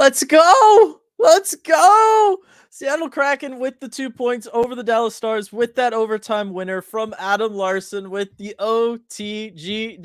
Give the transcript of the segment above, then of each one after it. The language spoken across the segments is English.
Let's go. Let's go. Seattle Kraken with the 2 points over the Dallas Stars with that overtime winner from Adam Larson with the OTGWG.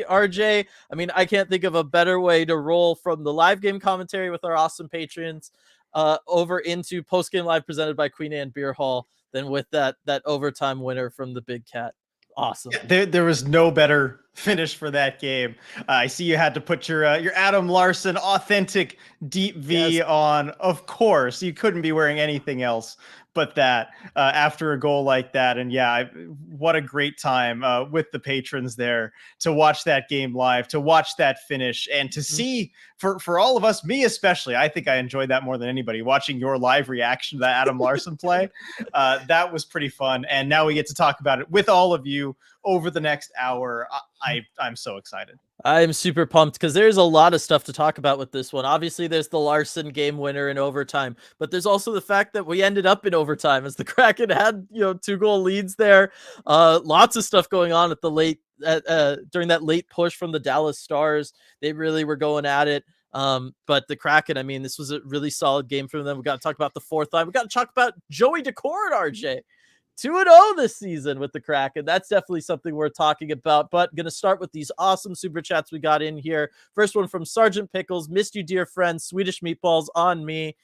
RJ, I mean, I can't think of a better way to roll from the live game commentary with our awesome patrons over into post-game live presented by Queen Anne Beer Hall than with that overtime winner from the Big Cat. Awesome. Yeah, there was no better finish for that game. I see you had to put your Adam Larson authentic deep V on. Of course, you couldn't be wearing anything else but that after a goal like that. And yeah, what a great time with the patrons there to watch that game live, to watch that finish, and to see for all of us, me especially, I think I enjoyed that more than anybody, watching your live reaction to that Adam Larson play. That was pretty fun. And now we get to talk about it with all of you over the next hour. I'm so excited. I'm super pumped because there's a lot of stuff to talk about with this one. Obviously, there's the Larson game winner in overtime, but there's also the fact that we ended up in overtime as the Kraken had, 2-goal leads there. Lots of stuff going on at the late during that late push from the Dallas Stars. They really were going at it. But the Kraken, I mean, this was a really solid game for them. We got to talk about the fourth line. We got to talk about Joey Daccord, RJ. 2-0 this season with the Kraken. That's definitely something we're talking about, but going to start with these awesome super chats we got in here. First one from Sergeant Pickles. Missed you, dear friend. Swedish meatballs on me.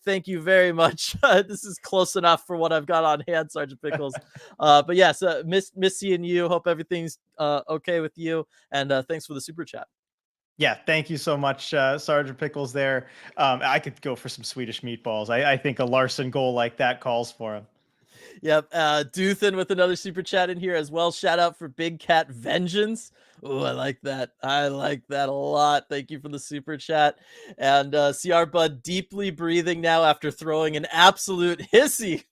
Thank you very much. This is close enough for what I've got on hand, Sergeant Pickles. But yes, miss seeing you. Hope everything's okay with you. And thanks for the super chat. Yeah, thank you so much, Sergeant Pickles there. I could go for some Swedish meatballs. I think a Larson goal like that calls for him. Yep. Duthin with another super chat in here as well. Shout out for Big Cat Vengeance. Oh, I like that. I like that a lot. Thank you for the super chat. And CR Bud deeply breathing now after throwing an absolute hissy.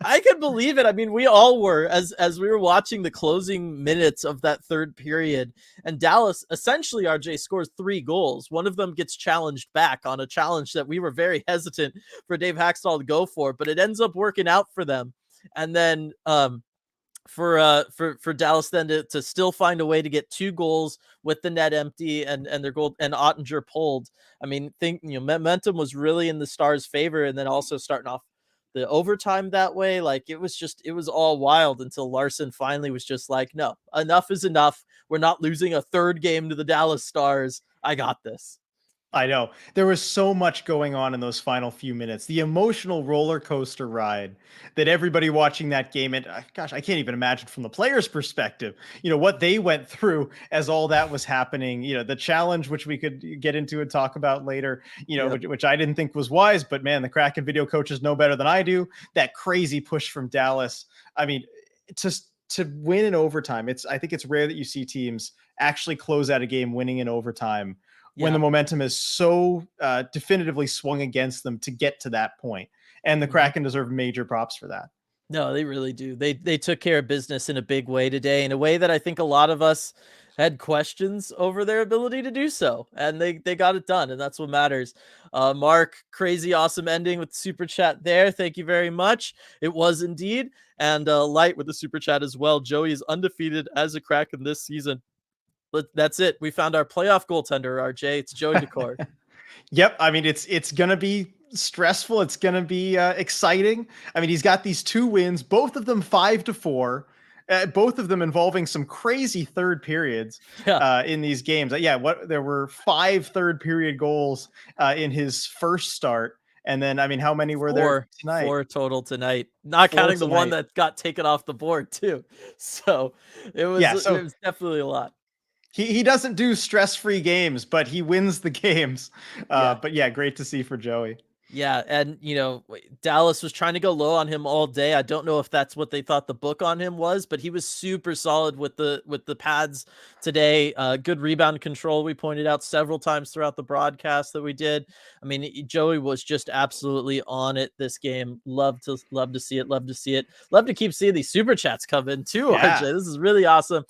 I can believe it. I mean, we all were as we were watching the closing minutes of that third period, and Dallas essentially, RJ, scores 3 goals. One of them gets challenged back on a challenge that we were very hesitant for Dave Haxtell to go for, but it ends up working out for them. And then for Dallas then to still find a way to get 2 goals with the net empty and their goal and Ottinger pulled. I mean, momentum was really in the Stars' favor, and then also starting off the overtime that way, like it was all wild until Larson finally was just like, no, enough is enough. We're not losing a third game to the Dallas Stars. I got this. I know there was so much going on in those final few minutes, the emotional roller coaster ride that everybody watching that game, and gosh, I can't even imagine from the players' perspective, what they went through as all that was happening, the challenge, which we could get into and talk about later, which I didn't think was wise, but man, the Kraken video coaches know better than I do. That crazy push from Dallas. I mean, to win in overtime, I think it's rare that you see teams actually close out a game winning in overtime when the momentum is so definitively swung against them to get to that point. And the Kraken deserve major props for that. No, they really do. They took care of business in a big way today, in a way that I think a lot of us had questions over their ability to do so. And they got it done, and that's what matters. Mark, crazy awesome ending with the super chat there. Thank you very much. It was indeed. And Light with the super chat as well. Joey is undefeated as a Kraken this season. But that's it. We found our playoff goaltender, RJ. It's Joey Daccord. Yep. I mean, it's going to be stressful. It's going to be exciting. I mean, he's got these 2 wins, both of them 5-4, both of them involving some crazy third periods in these games. There were 5 third period goals in his first start. And then, I mean, how many were there tonight? 4 total tonight, not counting the one that got taken off the board too. So it was definitely a lot. He doesn't do stress-free games, but he wins the games. But yeah, great to see for Joey. Yeah, and Dallas was trying to go low on him all day. I don't know if that's what they thought the book on him was, but he was super solid with the pads today. Good rebound control. We pointed out several times throughout the broadcast that we did. I mean, Joey was just absolutely on it this game. Love to see it. Love to see it. Love to keep seeing these super chats come in too. Yeah. RJ. This is really awesome.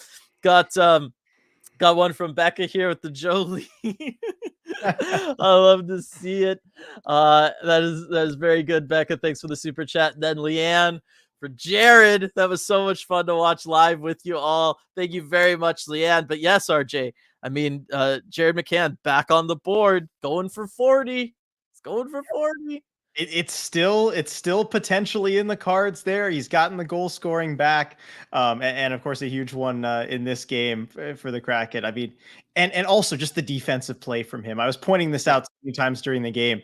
Got one from Becca here with the Jolie. I love to see it. That is very good, Becca. Thanks for the super chat. Then Leanne for Jared. That was so much fun to watch live with you all. Thank you very much, Leanne. But yes, RJ, I mean, Jared McCann back on the board, going for 40. It's going for 40. It's still potentially in the cards there. He's gotten the goal scoring back, and of course a huge one in this game for the Kraken. I mean, and also just the defensive play from him. I was pointing this out so many times during the game.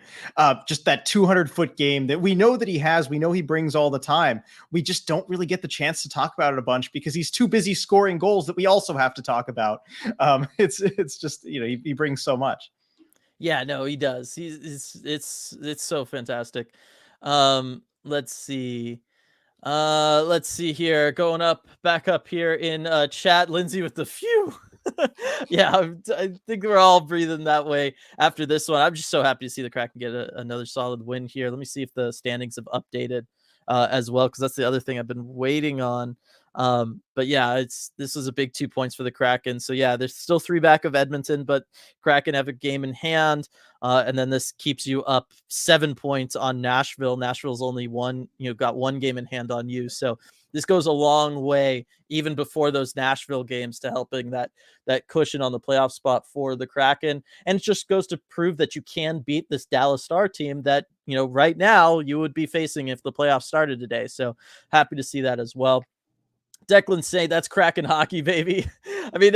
Just that 200-foot game that we know that he has. We know he brings all the time. We just don't really get the chance to talk about it a bunch because he's too busy scoring goals that we also have to talk about. It's just, you know, he brings so much. Yeah, no, he does. It's so fantastic. Let's see. Let's see here. Going back up here in chat, Lindsay with the phew. Yeah, I think we're all breathing that way after this one. I'm just so happy to see the Kraken get another solid win here. Let me see if the standings have updated as well, because that's the other thing I've been waiting on. But yeah, this was a big 2 points for the Kraken. So yeah, there's still 3 back of Edmonton, but Kraken have a game in hand. And then this keeps you up 7 points on Nashville. Nashville's only got 1 game in hand on you. So this goes a long way, even before those Nashville games, to helping that cushion on the playoff spot for the Kraken. And it just goes to prove that you can beat this Dallas Star team that, you know, right now you would be facing if the playoffs started today. So happy to see that as well. Declan say that's Kraken hockey, baby. I mean,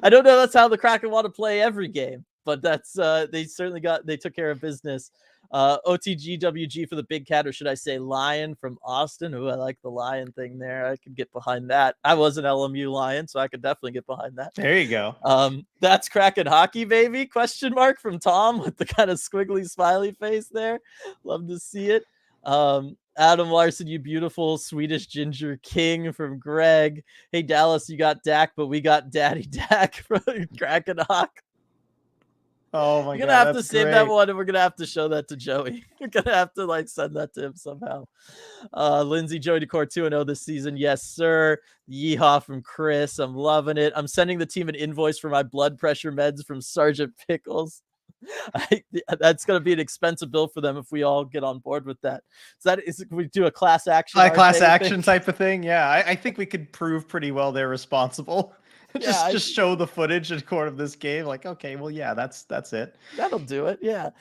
I don't know that's how the Kraken want to play every game, but that's they took care of business. OTGWG for the Big Cat, or should I say Lion from Austin? Ooh, I like the Lion thing there. I could get behind that. I was an LMU Lion, so I could definitely get behind that. There you go. That's Kraken hockey, baby? Question mark from Tom with the kind of squiggly smiley face there. Love to see it. Adam Larson, you beautiful Swedish ginger king from Greg. Hey, Dallas, you got Dak, but we got Daddy Dak from Kraken Hawk. Oh my God. We're gonna have to save great. that one, and we're gonna have to show that to Joey. We're gonna have to send that to him somehow. Lindsay, Joey Daccord 2-0 this season. Yes, sir. Yeehaw from Chris. I'm loving it. I'm sending the team an invoice for my blood pressure meds from Sergeant Pickles. That's going to be an expensive bill for them if we all get on board with that. So can we do a class action? Class action type of thing. Yeah, I think we could prove pretty well they're responsible. just show the footage in court of this game. Like, okay, well, yeah, that's it. That'll do it. Yeah.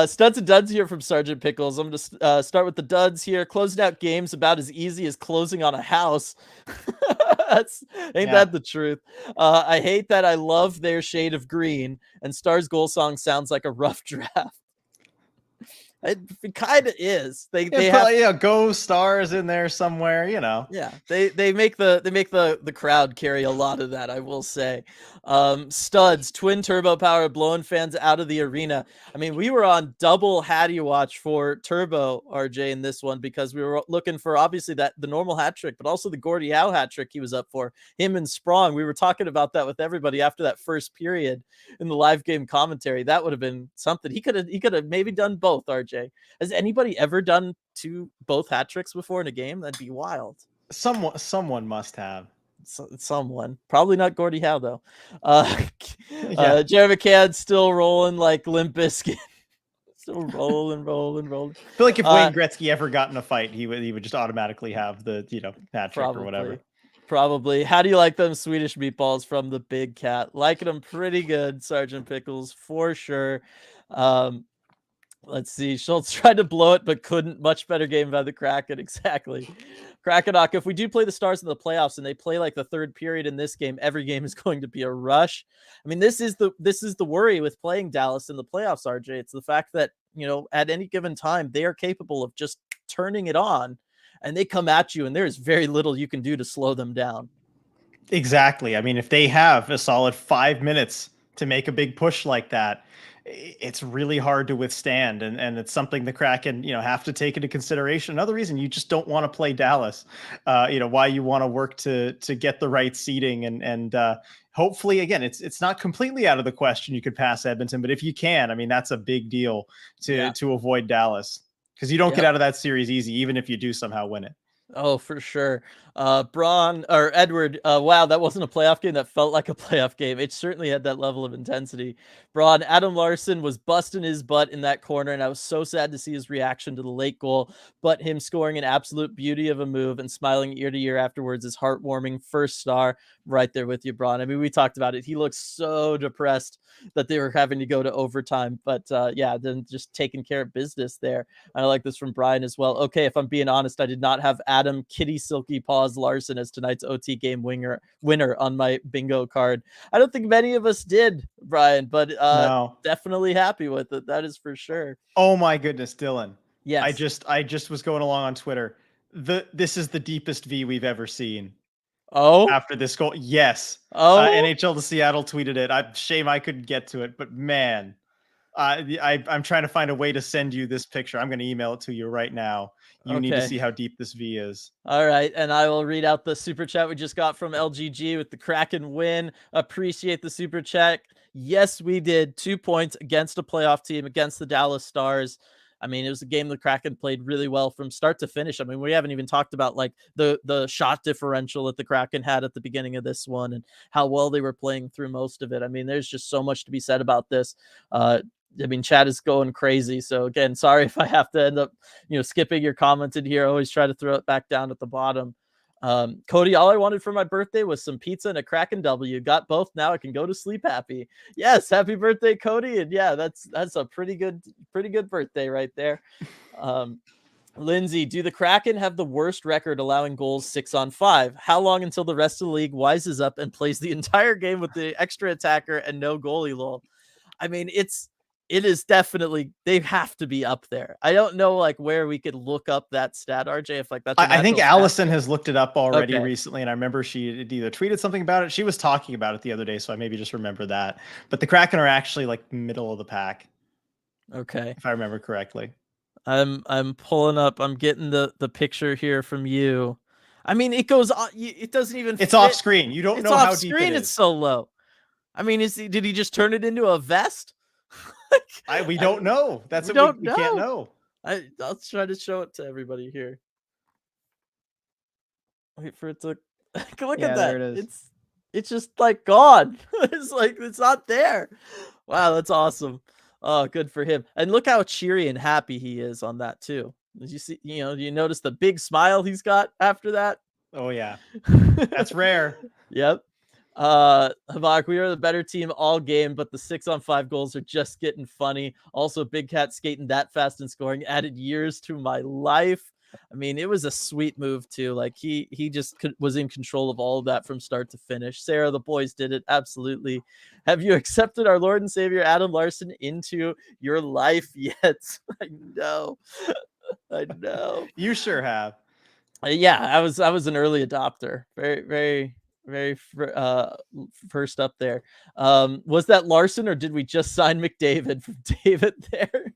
Studs and duds here from Sergeant Pickles. I'm going to start with the duds here. Closing out games about as easy as closing on a house. Ain't that the truth? I hate that I love their shade of green, and Star's goal song sounds like a rough draft. It kind of is. They have Go Stars in there somewhere, you know. Yeah, they make the crowd carry a lot of that, I will say. Studs, twin turbo power blowing fans out of the arena. I mean, we were on double Hattie watch for Turbo RJ in this one because we were looking for obviously the normal hat trick, but also the Gordie Howe hat trick he was up for. Him and Sprong. We were talking about that with everybody after that first period in the live game commentary. That would have been something. He could have maybe done both, RJ. Has anybody ever done both hat tricks before in a game? That'd be wild. Someone must have. Someone, probably not Gordie Howe though. Jared McCann still rolling like Limp Bizkit. Still rolling. I feel like if Wayne Gretzky ever got in a fight, he would just automatically have the hat trick or whatever. Probably. How do you like them Swedish meatballs from the Big Cat? Liking them pretty good, Sergeant Pickles, for sure. Let's see. Schultz tried to blow it, but couldn't. Much better game by the Kraken. Exactly. Krakenok, if we do play the Stars in the playoffs and they play like the third period in this game, every game is going to be a rush. I mean, this is the worry with playing Dallas in the playoffs, RJ. It's the fact that, at any given time, they are capable of just turning it on and they come at you and there's very little you can do to slow them down. Exactly. I mean, if they have a solid 5 minutes to make a big push like that, it's really hard to withstand. And it's something the Kraken, have to take into consideration. Another reason you just don't want to play Dallas, why you want to work to get the right seeding and hopefully, again, it's not completely out of the question you could pass Edmonton, but if you can, I mean, that's a big deal to avoid Dallas because you don't get out of that series easy, even if you do somehow win it. Oh, for sure. Braun or Edward, wow, that wasn't a playoff game. That felt like a playoff game. It certainly had that level of intensity. Braun, Adam Larson was busting his butt in that corner, and I was so sad to see his reaction to the late goal. But him scoring an absolute beauty of a move and smiling ear to ear afterwards is heartwarming. First star, right there with you, Braun. I mean, we talked about it. He looked so depressed that they were having to go to overtime. But yeah, then just taking care of business there. I like this from Brian as well. Okay, if I'm being honest, I did not have Adam Kitty Silky Paws Larson as tonight's OT game winner on my bingo card. I don't think many of us did, Brian, but No. definitely happy with it. That is for sure. Oh my goodness, Dylan. Yes. I just was going along on Twitter. This is the deepest V we've ever seen Oh, after this goal. Yes. oh, NHL to Seattle tweeted it. Shame I couldn't get to it, but man, I'm trying to find a way to send you this picture. I'm going to email it to you right now. You need to okay. see how deep this V is. All right, and I will read out the super chat we just got from LGG with the Kraken win. Appreciate the super chat. Yes, we did 2 points against a playoff team against the Dallas Stars. I mean, it was a game the Kraken played really well from start to finish. I mean, we haven't even talked about like the shot differential that the Kraken had at the beginning of this one and how well they were playing through most of it. I mean, there's just so much to be said about this. I mean, chat is going crazy. So again, sorry if I have to end up, skipping your comments in here. I always try to throw it back down at the bottom. Cody, all I wanted for my birthday was some pizza and a Kraken W. Got both now. I can go to sleep happy. Yes, happy birthday, Cody. And yeah, that's a pretty good birthday right there. Lindsay, do the Kraken have the worst record allowing goals 6-on-5? How long until the rest of the league wises up and plays the entire game with the extra attacker and no goalie lull? I mean, it is definitely, they have to be up there. I don't know like where we could look up that stat, RJ, if like that's a I think natural stat Allison thing. has looked it up already Okay. recently, and I remember she had either tweeted something about it. She was talking about it the other day, so I maybe just remember that. But the Kraken are actually like middle of the pack, Okay. if I remember correctly. I'm pulling up. I'm getting the picture here from you. I mean, it goes on. It doesn't even It's off fit. screen. You don't It's know off how deep it screen. It's is. so low. I mean, did he just turn it into a vest? Like, We don't know. That's we what don't we can't know. know. I'll try to show it to everybody here. Wait for it to look at Yeah, there that. it is. It's just like gone. It's like it's not there. Wow, that's awesome. Oh, good for him. And look how cheery and happy he is on that too. Did you see, you notice the big smile he's got after that? Oh yeah, that's rare. Yep. Havok, we are the better team all game, but the 6-on-5 goals are just getting funny. Also, Big Cat skating that fast and scoring added years to my life. I mean, it was a sweet move too. Like he just was in control of all of that from start to finish. Sarah, the boys did it absolutely. Have you accepted our Lord and Savior Adam Larson into your life yet? I know, I know. You sure have. Yeah, I was an early adopter. Very, very, very first up there. Was that Larson or did we just sign McDavid from David there?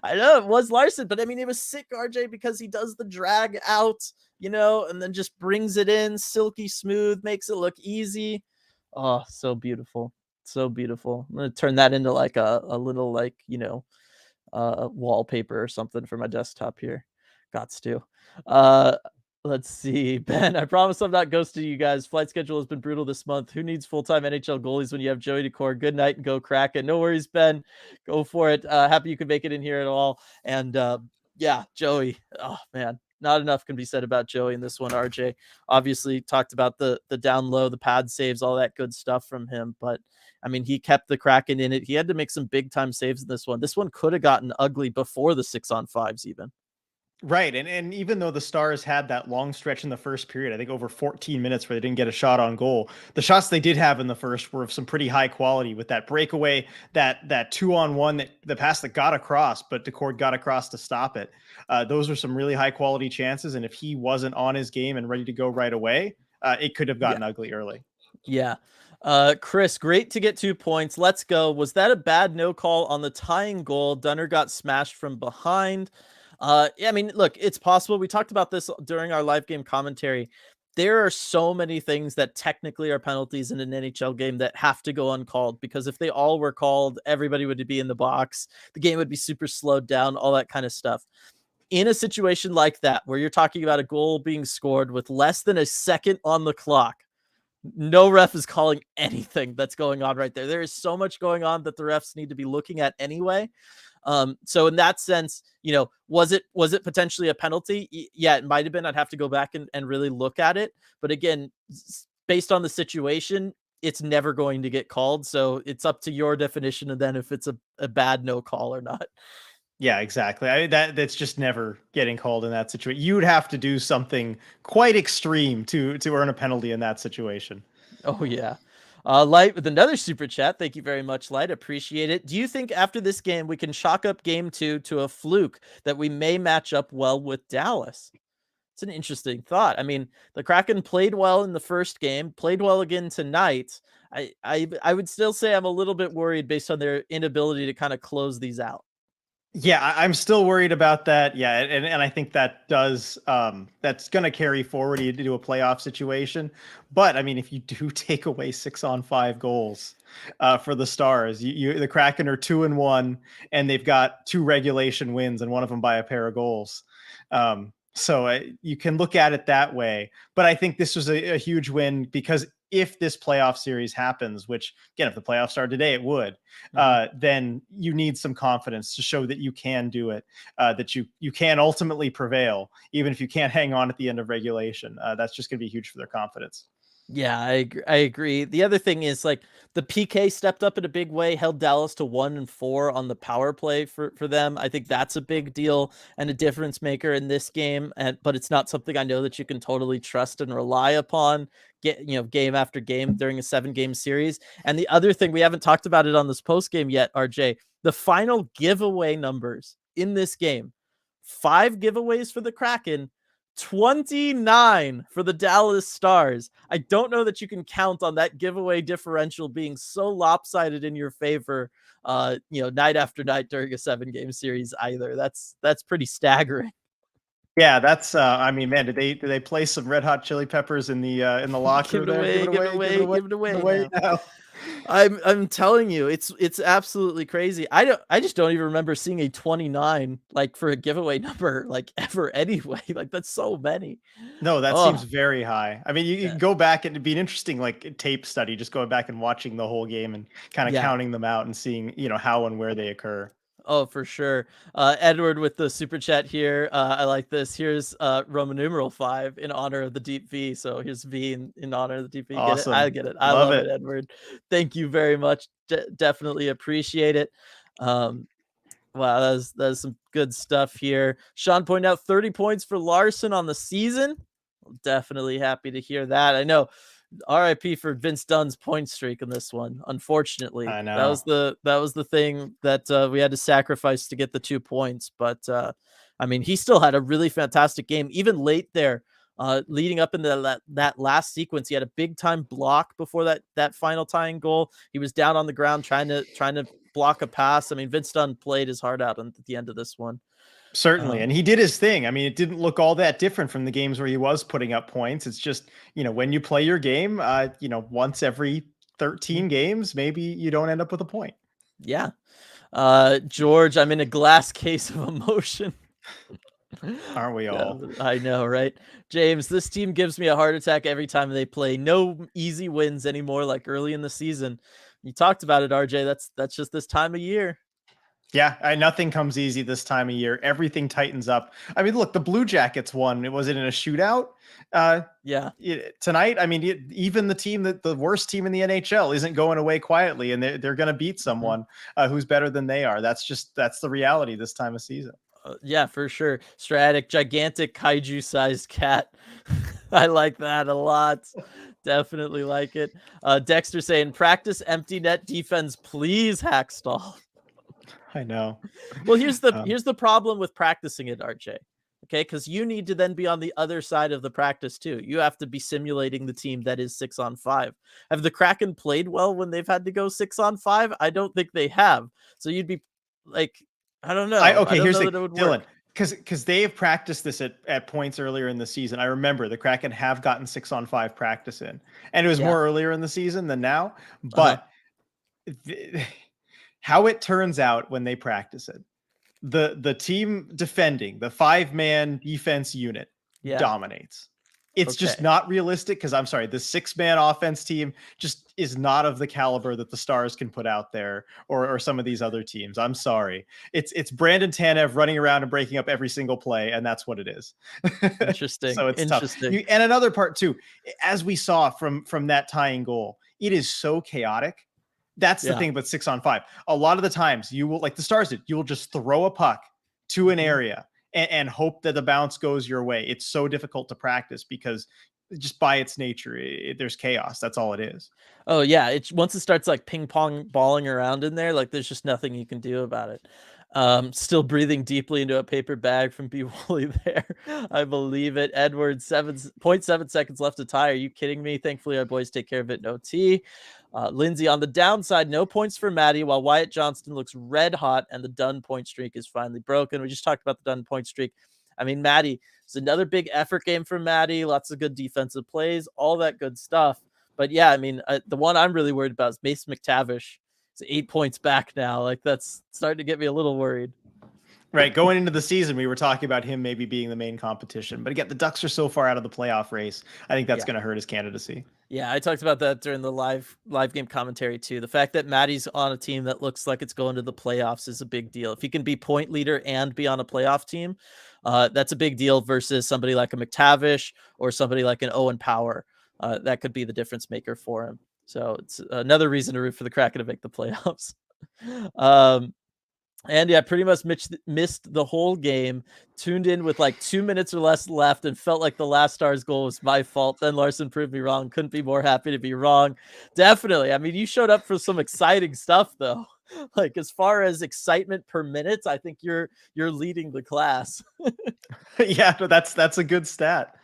I know it was Larson, but I mean it was sick, RJ, because he does the drag out, and then just brings it in silky smooth, makes it look easy. Oh, so beautiful. So beautiful. I'm gonna turn that into like a little like, wallpaper or something for my desktop here. Gots to. Uh, let's see. Ben, I promise I'm not ghosting you guys. Flight schedule has been brutal this month. Who needs full-time NHL goalies when you have Joey Daccord? Good night and go Kraken. No worries, Ben. Go for it. Happy you could make it in here at all. And yeah, Joey. Oh man. Not enough can be said about Joey in this one, RJ. Obviously talked about the down low, the pad saves, all that good stuff from him. But I mean, he kept the Kraken in it. He had to make some big time saves in this one. This one could have gotten ugly before the 6-on-5s even. Right. And even though the Stars had that long stretch in the first period, I think over 14 minutes where they didn't get a shot on goal, the shots they did have in the first were of some pretty high quality with that breakaway, that 2-on-1, that the pass that got across, but Daccord got across to stop it. Those were some really high quality chances. And if he wasn't on his game and ready to go right away, it could have gotten ugly early. Yeah. Chris, great to get 2 points. Let's go. Was that a bad no call on the tying goal? Dunner got smashed from behind. Yeah, I mean, look, it's possible. We talked about this during our live game commentary. There are so many things that technically are penalties in an NHL game that have to go uncalled, because if they all were called, everybody would be in the box. The game would be super slowed down, all that kind of stuff. in a situation like that, where you're talking about a goal being scored with less than a second on the clock, no ref is calling anything that's going on right there. There is so much going on that the refs need to be looking at anyway. So in that sense, was it potentially a penalty? Yeah, it might have been. I'd have to go back and really look at it. But again, based on the situation, it's never going to get called. So it's up to your definition, and then if it's a bad no call or not. Yeah, exactly. That's just never getting called in that situation. You would have to do something quite extreme to earn a penalty in that situation. Oh yeah. Light with another super chat. Thank you very much, Light. Appreciate it. Do you think after this game we can chalk up game 2 to a fluke that we may match up well with Dallas? It's an interesting thought. I mean, the Kraken played well in the first game, played well again tonight. I would still say I'm a little bit worried based on their inability to kind of close these out. Yeah, I'm still worried about that. Yeah, and I think that does that's going to carry forward into a playoff situation. But I mean, if you do take away 6-on-5 goals for the Stars, the Kraken are 2-1, and they've got 2 regulation wins, and one of them by a pair of goals. So you can look at it that way. But I think this was a huge win, because if this playoff series happens, which again, if the playoffs started today, it would, then you need some confidence to show that you can do it, that you can ultimately prevail, even if you can't hang on at the end of regulation. That's just going to be huge for their confidence. Yeah, I agree. The other thing is, like, the PK stepped up in a big way, held Dallas to 1-4 on the power play for them. I think that's a big deal and a difference maker in this game. But it's not something I know that you can totally trust and rely upon game after game during a 7-game series. And the other thing, we haven't talked about it on this post game yet, RJ, the final giveaway numbers in this game: 5 giveaways for the Kraken, 29 for the Dallas Stars. I don't know that you can count on that giveaway differential being so lopsided in your favor, night after night during a 7-game series either. That's pretty staggering. Yeah, that's I mean, man, did they play some Red Hot Chili Peppers in the locker Give room it there? away, Give it give it away, give it away, away, give it give it away away now. now. I'm telling you, it's absolutely crazy. I just don't even remember seeing a 29 like for a giveaway number like ever anyway. Like, that's so many. No, that seems Oh, very high. I mean, you yeah. can go back and it'd be an interesting like tape study, just going back and watching the whole game and kind of Yeah. counting them out and seeing, how and where they occur. Oh, for sure. Edward with the super chat here. I like this. Here's Roman numeral 5 in honor of the deep V. So here's V in honor of the deep V. Get it? I Awesome. get it. I Love love it, it. Edward. Thank you very much. Definitely appreciate it. Um, wow, that's some good stuff here. Sean pointed out 30 points for Larson on the season. Definitely happy to hear that. I know. RIP for Vince Dunn's point streak in this one. Unfortunately, I that know. was the thing that we had to sacrifice to get the 2 points. But I mean, he still had a really fantastic game, even late there, leading up into that last sequence. He had a big time block before that final tying goal. He was down on the ground trying to block a pass. I mean, Vince Dunn played his heart out at the end of this one. Certainly. And he did his thing. I mean, it didn't look all that different from the games where he was putting up points. It's just, when you play your game, once every 13 games, maybe you don't end up with a point. Yeah. George, I'm in a glass case of emotion. Aren't we all? I know, right? James, this team gives me a heart attack every time they play. No easy wins anymore like early in the season. You talked about it, RJ. That's just this time of year. Yeah, nothing comes easy this time of year. Everything tightens up. I mean, look, the Blue Jackets won. Was it in a shootout? Yeah. Tonight, I mean, even the worst team in the NHL isn't going away quietly, and they're going to beat someone who's better than they are. That's the reality this time of season. Yeah, for sure. Stratic, gigantic kaiju-sized cat. I like that a lot. Definitely like it. Dexter saying, practice empty net defense, please, Hackstall. I know. Well, here's the problem with practicing it, RJ. Okay, because you need to then be on the other side of the practice too. You have to be simulating the team that is 6-on-5. Have the Kraken played well when they've had to go 6-on-5? I don't think they have. So you'd be like, I don't know. I don't Here's know the that it would Dylan. work. Because they have practiced this at points earlier in the season. I remember the Kraken have gotten 6-on-5 practice in, and it was more earlier in the season than now. But how it turns out when they practice it The team defending, the 5-man defense unit Yeah. dominates. It's just Okay. not realistic because I'm sorry, the 6-man offense team just is not of the caliber that the Stars can put out there, or some of these other teams. I'm sorry. It's Brandon Tanev running around and breaking up every single play, and that's what it is. Interesting. So it's tough. Interesting. And another part too, as we saw from that tying goal, it is so chaotic. That's the Yeah. thing about 6-on-5. A lot of the times you will, like the Stars did, you will just throw a puck to an area and hope that the bounce goes your way. It's so difficult to practice because just by its nature, there's chaos. That's all it is. Oh yeah, it's once it starts like ping pong balling around in there, like there's just nothing you can do about it. Still breathing deeply into a paper bag from B Woolley there. I believe it. Edwards, 7.7 seconds left to tie. Are you kidding me? Thankfully, our boys take care of it in OT. Lindsay on the downside, no points for Maddie, while Wyatt Johnston looks red hot and the Dunn point streak is finally broken. We just talked about the Dunn point streak. I mean, Maddie, it's another big effort game for Maddie. Lots of good defensive plays, all that good stuff. But yeah, I mean, the one I'm really worried about is Mason McTavish. He's 8 points back now. Like that's starting to get me a little worried. Right. Going into the season, we were talking about him maybe being the main competition. But again, the Ducks are so far out of the playoff race. I think that's Yeah. going to hurt his candidacy. Yeah, I talked about that during the live game commentary too. The fact that Maddie's on a team that looks like it's going to the playoffs is a big deal. If he can be point leader and be on a playoff team, that's a big deal versus somebody like a McTavish or somebody like an Owen Power. That could be the difference maker for him. So it's another reason to root for the Kraken to make the playoffs. And yeah, pretty much missed the whole game, tuned in with like 2 minutes or less left and felt like the last Stars goal was my fault. Then Larson proved me wrong. Couldn't be more happy to be wrong. Definitely. I mean, you showed up for some exciting stuff though. Like as far as excitement per minute, I think you're leading the class. Yeah, that's a good stat.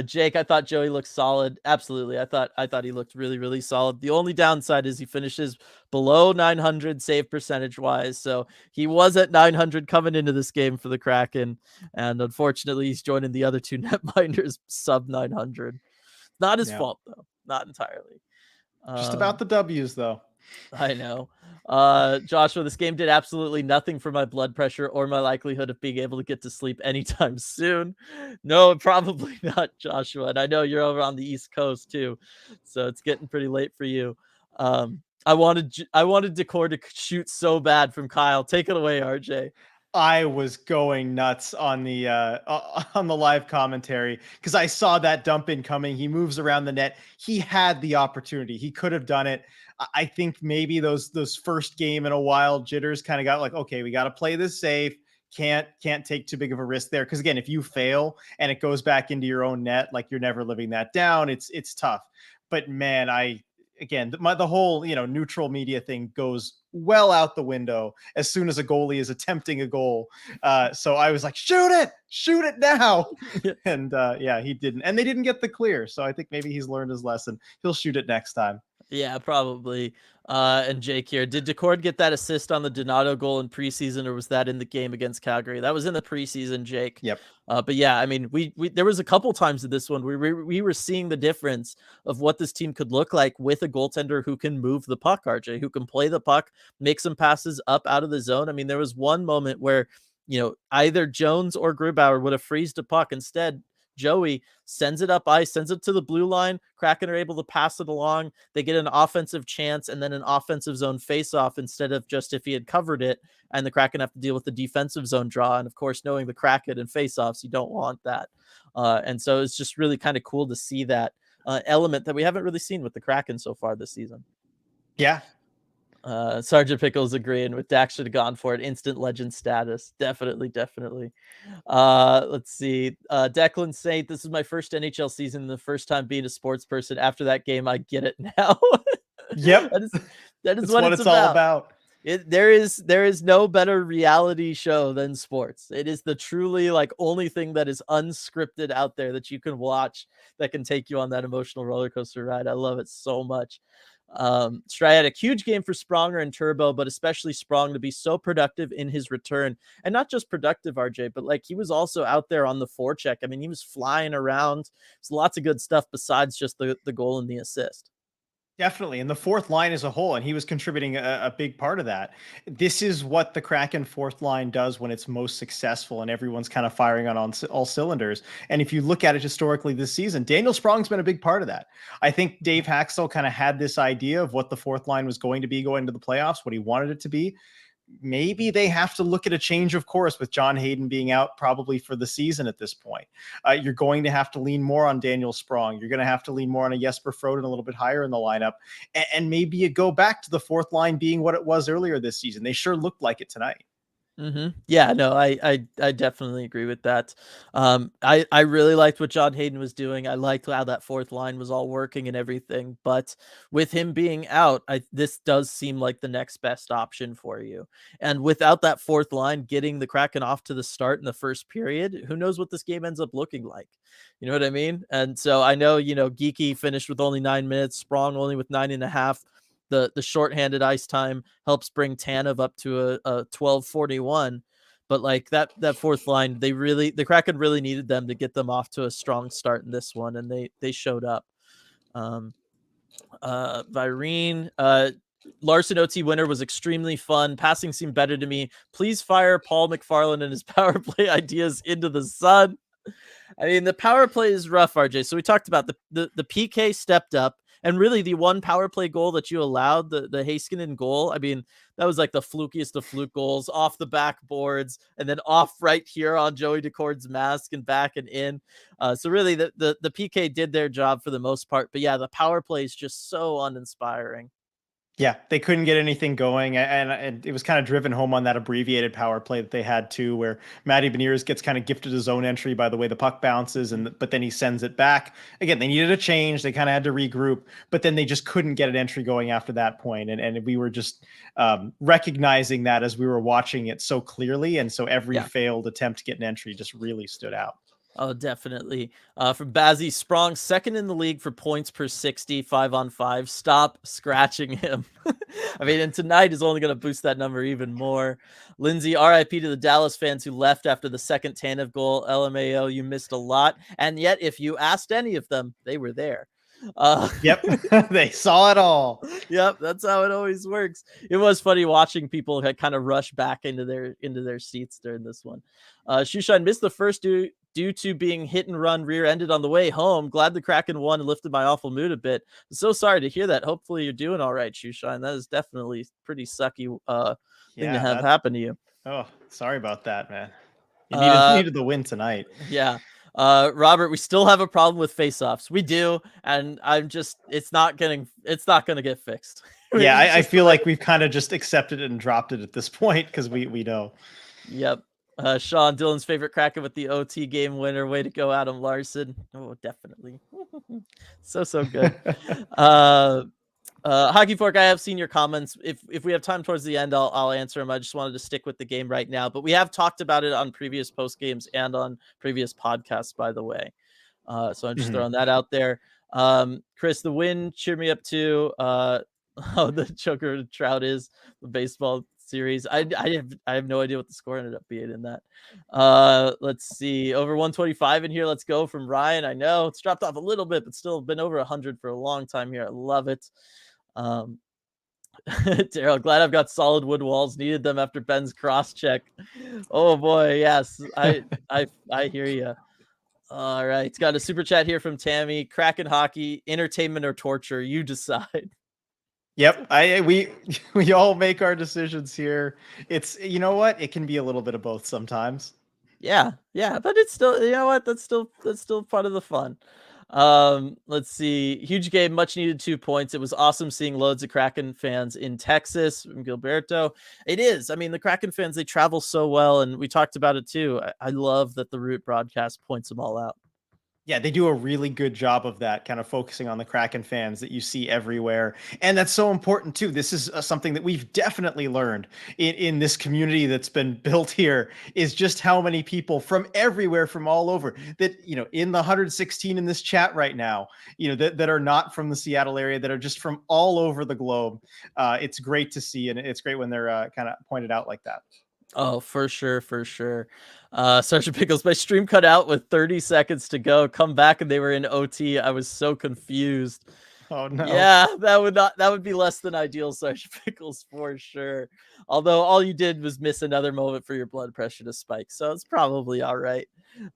Jake, I thought Joey looked solid. Absolutely. I thought he looked really, really solid. The only downside is he finishes below 900 save percentage wise. So he was at 900 coming into this game for the Kraken. And unfortunately, he's joining the other two netminders sub 900. Not his fault, though. Not entirely. Just about the W's, though. I know. Joshua, this game did absolutely nothing for my blood pressure or my likelihood of being able to get to sleep anytime soon. No, probably not, Joshua. And I know you're over on the East Coast too, so it's getting pretty late for you. I wanted Daccord to shoot so bad from Kyle. Take it away, RJ. I was going nuts on the live commentary because I saw that dump in coming. He moves around the net. He had the opportunity. He could have done it. I think maybe those first game in a while jitters kind of got like, okay, we got to play this safe. Can't take too big of a risk there because again, if you fail and it goes back into your own net, like you're never living that down. It's tough. But man, the whole neutral media thing goes well out the window as soon as a goalie is attempting a goal. So I was like, shoot it now. And yeah, he didn't, and they didn't get the clear. So I think maybe he's learned his lesson. He'll shoot it next time. Yeah, probably. And Jake here, did Daccord get that assist on the Donato goal in preseason, or was that in the game against Calgary? That was in the preseason, Jake. Yep. But yeah, I mean, we there was a couple times in this one we were seeing the difference of what this team could look like with a goaltender who can move the puck, RJ, who can play the puck, make some passes up out of the zone. I mean, there was one moment where either Jones or Grubauer would have freezed a puck. Instead, Joey sends it up ice, sends it to the blue line. Kraken are able to pass it along. They get an offensive chance and then an offensive zone faceoff instead of just if he had covered it, and the Kraken have to deal with the defensive zone draw. And of course, knowing the Kraken and faceoffs, you don't want that. And so it's just really kind of cool to see that element that we haven't really seen with the Kraken so far this season. Yeah. Sergeant Pickles agreeing with Dak should have gone for it. Instant legend status. Definitely. Let's see. Declan Saint, this is my first NHL season, the first time being a sports person. After that game, I get it now. Yep. that is what it's all about. There is no better reality show than sports. It is the truly only thing that is unscripted out there that you can watch that can take you on that emotional roller coaster ride. I love it so much. Stry had a huge game for Spronger and Turbo, but especially Sprong to be so productive in his return, and not just productive, RJ, but he was also out there on the forecheck. I mean, he was flying around. There's lots of good stuff besides just the goal and the assist. Definitely. And the fourth line as a whole, and he was contributing a big part of that. This is what the Kraken fourth line does when it's most successful and everyone's kind of firing on all cylinders. And if you look at it historically this season, Daniel Sprong's been a big part of that. I think Dave Haxtell kind of had this idea of what the fourth line was going to be going to the playoffs, what he wanted it to be. Maybe they have to look at a change of course with John Hayden being out probably for the season at this point. You're going to have to lean more on Daniel Sprong. You're going to have to lean more on a Jesper Froden a little bit higher in the lineup. And maybe you go back to the fourth line being what it was earlier this season. They sure looked like it tonight. Yeah, no, I definitely agree with that. I really liked what John Hayden was doing. I liked how that fourth line was all working and everything. But with him being out, this does seem like the next best option for you. And without that fourth line getting the Kraken off to the start in the first period, who knows what this game ends up looking like? You know what I mean? And so I know, Geeky finished with only 9 minutes, Sprong only with 9.5. The shorthanded ice time helps bring Tanev up to a 12:41. But like that fourth line, the Kraken really needed them to get them off to a strong start in this one, and they showed up. Virene, Larson OT winner was extremely fun. Passing seemed better to me. Please fire Paul McFarland and his power play ideas into the sun. I mean, the power play is rough, RJ. So we talked about the PK stepped up, and really the one power play goal that you allowed, the Heiskanen goal. I mean, that was like the flukiest of fluke goals, off the backboards and then off right here on Joey Daccord's mask and back and in. So really the PK did their job for the most part. But yeah, the power play is just so uninspiring. Yeah, they couldn't get anything going, and it was kind of driven home on that abbreviated power play that they had too, where Matty Beniers gets kind of gifted his own entry by the way the puck bounces, but then he sends it back. Again, they needed a change. They kind of had to regroup, but then they just couldn't get an entry going after that point, and we were just recognizing that as we were watching it so clearly, and so every failed attempt to get an entry just really stood out. Oh, definitely. From Bazzi, Sprong, second in the league for points per 60, 5-on-5. Stop scratching him. I mean, and tonight is only going to boost that number even more. Lindsay, RIP to the Dallas fans who left after the second Tanev goal. LMAO, you missed a lot. And yet, if you asked any of them, they were there. Yep, they saw it all. Yep, that's how it always works. It was funny watching people kind of rush back into their seats during this one. Shoeshine missed the first due to being hit and run rear-ended on the way home. Glad the Kraken won and lifted my awful mood a bit. I'm so sorry to hear that. Hopefully you're doing all right, Shoeshine. That is definitely pretty sucky thing to have happen to you. Oh, sorry about that, man. You needed the win tonight. Yeah. Robert, we still have a problem with face-offs. We do, and it's not gonna get fixed. Yeah, I feel like we've kind of just accepted it and dropped it at this point because we know. Yep. Sean, Dylan's favorite Kraken with the OT game winner. Way to go, Adam Larson. Oh, definitely. so good. Hockey Fork, I have seen your comments. If we have time towards the end, I'll answer them. I just wanted to stick with the game right now, but we have talked about it on previous post games and on previous podcasts, by the way. So I'm just throwing that out there. Chris, the win, cheer me up too. The Joker Trout is the baseball series. I have no idea what the score ended up being in that. Let's see, over 125 in here. Let's go from Ryan. I know it's dropped off a little bit, but still been over 100 for a long time here. I love it. Daryl, glad I've got solid wood walls. Needed them after Ben's cross check. Oh boy, yes, I hear you. All right, it's got a super chat here from Tammy. Kraken hockey, entertainment or torture, you decide. Yep, we all make our decisions here. It's, you know what, it can be a little bit of both sometimes. Yeah, but it's still, you know what, that's still part of the fun. Let's see, huge game, much needed 2 points. It was awesome seeing loads of Kraken fans in Texas. Gilberto, it is. I mean, the Kraken fans, they travel so well, and we talked about it too. I love that the Root broadcast points them all out. Yeah, they do a really good job of that, kind of focusing on the Kraken fans that you see everywhere. And that's so important too. This is something that we've definitely learned in this community that's been built here, is just how many people from everywhere, from all over, that, in the 116 in this chat right now, that are not from the Seattle area, that are just from all over the globe. It's great to see. And it's great when they're kind of pointed out like that. Oh, for sure. Sergeant Pickles, my stream cut out with 30 seconds to go. Come back and they were in OT. I was so confused. Oh no. Yeah, that would be less than ideal, Sergeant Pickles, for sure. Although all you did was miss another moment for your blood pressure to spike, so it's probably all right.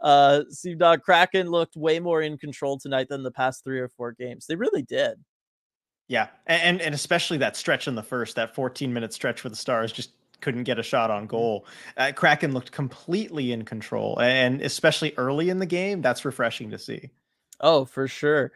Dog Kraken looked way more in control tonight than the past 3 or 4 games. They really did. Yeah, and especially that stretch in the first, that 14-minute stretch where the Stars just couldn't get a shot on Mhm. goal. Kraken looked completely in control, and especially early in the game, that's refreshing to see. Oh, for sure.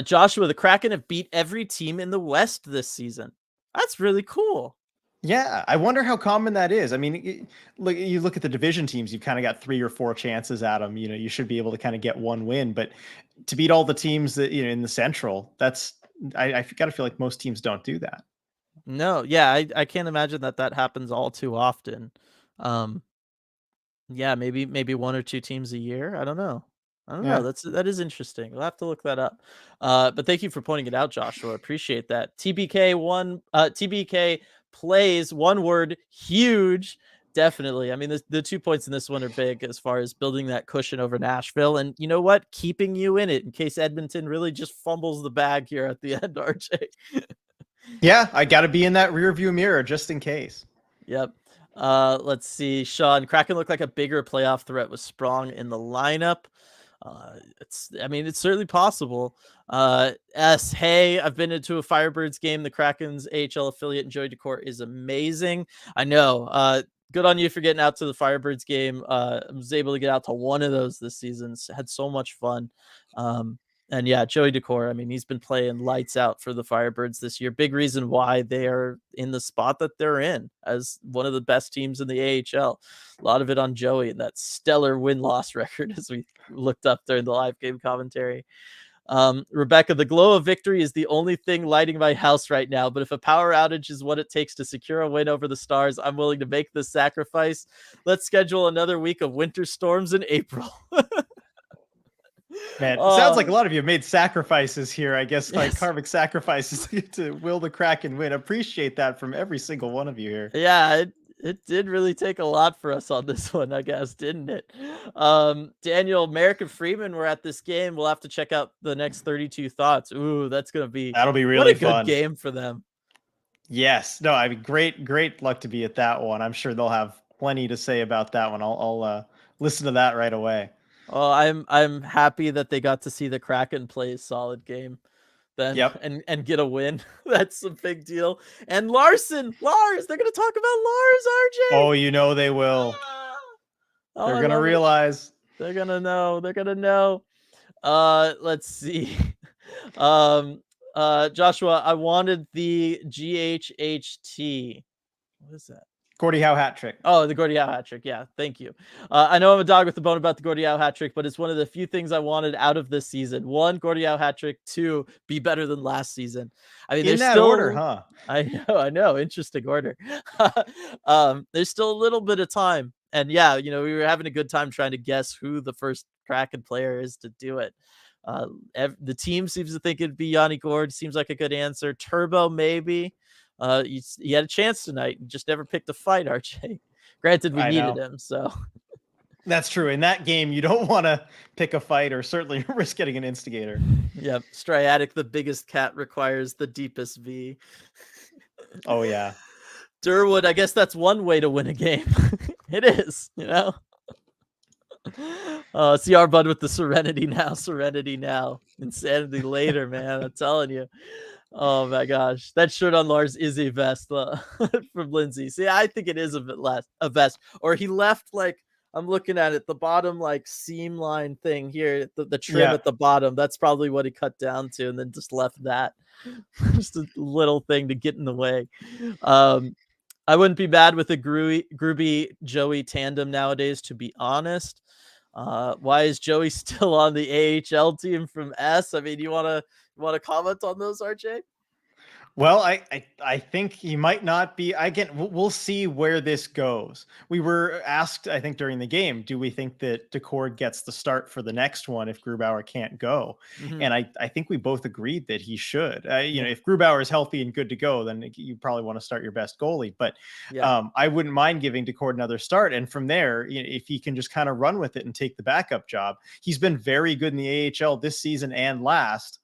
Joshua, the Kraken have beat every team in the West this season. That's really cool. Yeah, I wonder how common that is. I mean, look, you look at the division teams, you've kind of got 3 or 4 chances at them. You should be able to kind of get one win, but to beat all the teams that in the Central, that's I got to feel like most teams don't do that. No, yeah, I can't imagine that happens all too often. Um, yeah, maybe 1 or 2 teams a year. I don't know. I don't know. Yeah. That is interesting. We'll have to look that up. But thank you for pointing it out, Joshua. Appreciate that. TBK plays, one word, huge. Definitely. I mean, the 2 points in this one are big as far as building that cushion over Nashville, and you know what? Keeping you in it in case Edmonton really just fumbles the bag here at the end, RJ. Yeah, I got to be in that rear view mirror just in case. Yep. Let's see. Sean, Kraken looked like a bigger playoff threat with Sprong in the lineup. I mean, it's certainly possible. Hey, I've been into a Firebirds game. The Kraken's AHL affiliate and Joey Daccord is amazing. I know. Good on you for getting out to the Firebirds game. I was able to get out to one of those this season. Had so much fun. Um, and yeah, Joey Daccord, I mean, he's been playing lights out for the Firebirds this year. Big reason why they are in the spot that they're in as one of the best teams in the AHL. A lot of it on Joey and that stellar win-loss record, as we looked up during the live game commentary. Rebecca, the glow of victory is the only thing lighting my house right now. But if a power outage is what it takes to secure a win over the Stars, I'm willing to make this sacrifice. Let's schedule another week of winter storms in April. Man, it sounds like a Oh, lot of you have made sacrifices here. I guess like yes. karmic sacrifices to will the Kraken win. Appreciate that from every single one of you here. Yeah, it did really take a lot for us on this one, I guess, didn't it? Daniel, Merrick and Freeman were at this game. We'll have to check out the next 32 thoughts. Ooh, that's gonna be That'll be what a really good fun. game for them. Yes. No, I mean, great luck to be at that one. I'm sure they'll have plenty to say about that one. I'll listen to that right away. Oh, I'm happy that they got to see the Kraken play a solid game then Yep. and get a win. That's a big deal. And Lars, they're gonna talk about Lars, RJ. Oh, they will. Ah! Oh, They're I gonna love it. realize. They're gonna know. They're gonna know. Let's see. Joshua, I wanted the GHHT. What is that? Gordie Howe hat trick. Oh, the Gordie Howe hat trick. Yeah, thank you. I know I'm a dog with a bone about the Gordie Howe hat trick, but it's one of the few things I wanted out of this season. 1, Gordie Howe hat trick. 2, be better than last season. I mean, In there's that order, still, huh? I know, interesting order. There's still a little bit of time, and yeah, we were having a good time trying to guess who the first Kraken player is to do it. The team seems to think it'd be Yanni Gord. Seems like a good answer. Turbo, maybe. You had a chance tonight and just never picked a fight, RJ. Granted, we I needed know. him, so That's true. In that game, you don't want to pick a fight or certainly risk getting an instigator. yep. Striatic, the biggest cat, requires the deepest V. Oh yeah. Durwood, I guess that's one way to win a game. It is, CR Bud with the serenity now. Insanity later, man. I'm telling you. Oh my gosh, that shirt on Lars is a vest from Lindsay. See, I think it is a vest, or he left like I'm looking at it, the bottom like seam line thing here, the trim Yeah. at the bottom. That's probably what he cut down to, and then just left that, just a little thing to get in the way. I wouldn't be mad with a Groovy Joey tandem nowadays, to be honest. Why is Joey still on the AHL team from S? I mean, you wanna comment on those, RJ? Well, I think he might not be. Again, we'll see where this goes. We were asked, I think, during the game, do we think that Daccord gets the start for the next one if Grubauer can't go? Mhm. And I think we both agreed that he should. Yeah. If Grubauer is healthy and good to go, then you probably want to start your best goalie. But Yeah. I wouldn't mind giving Daccord another start. And from there, if he can just kind of run with it and take the backup job, he's been very good in the AHL this season and last.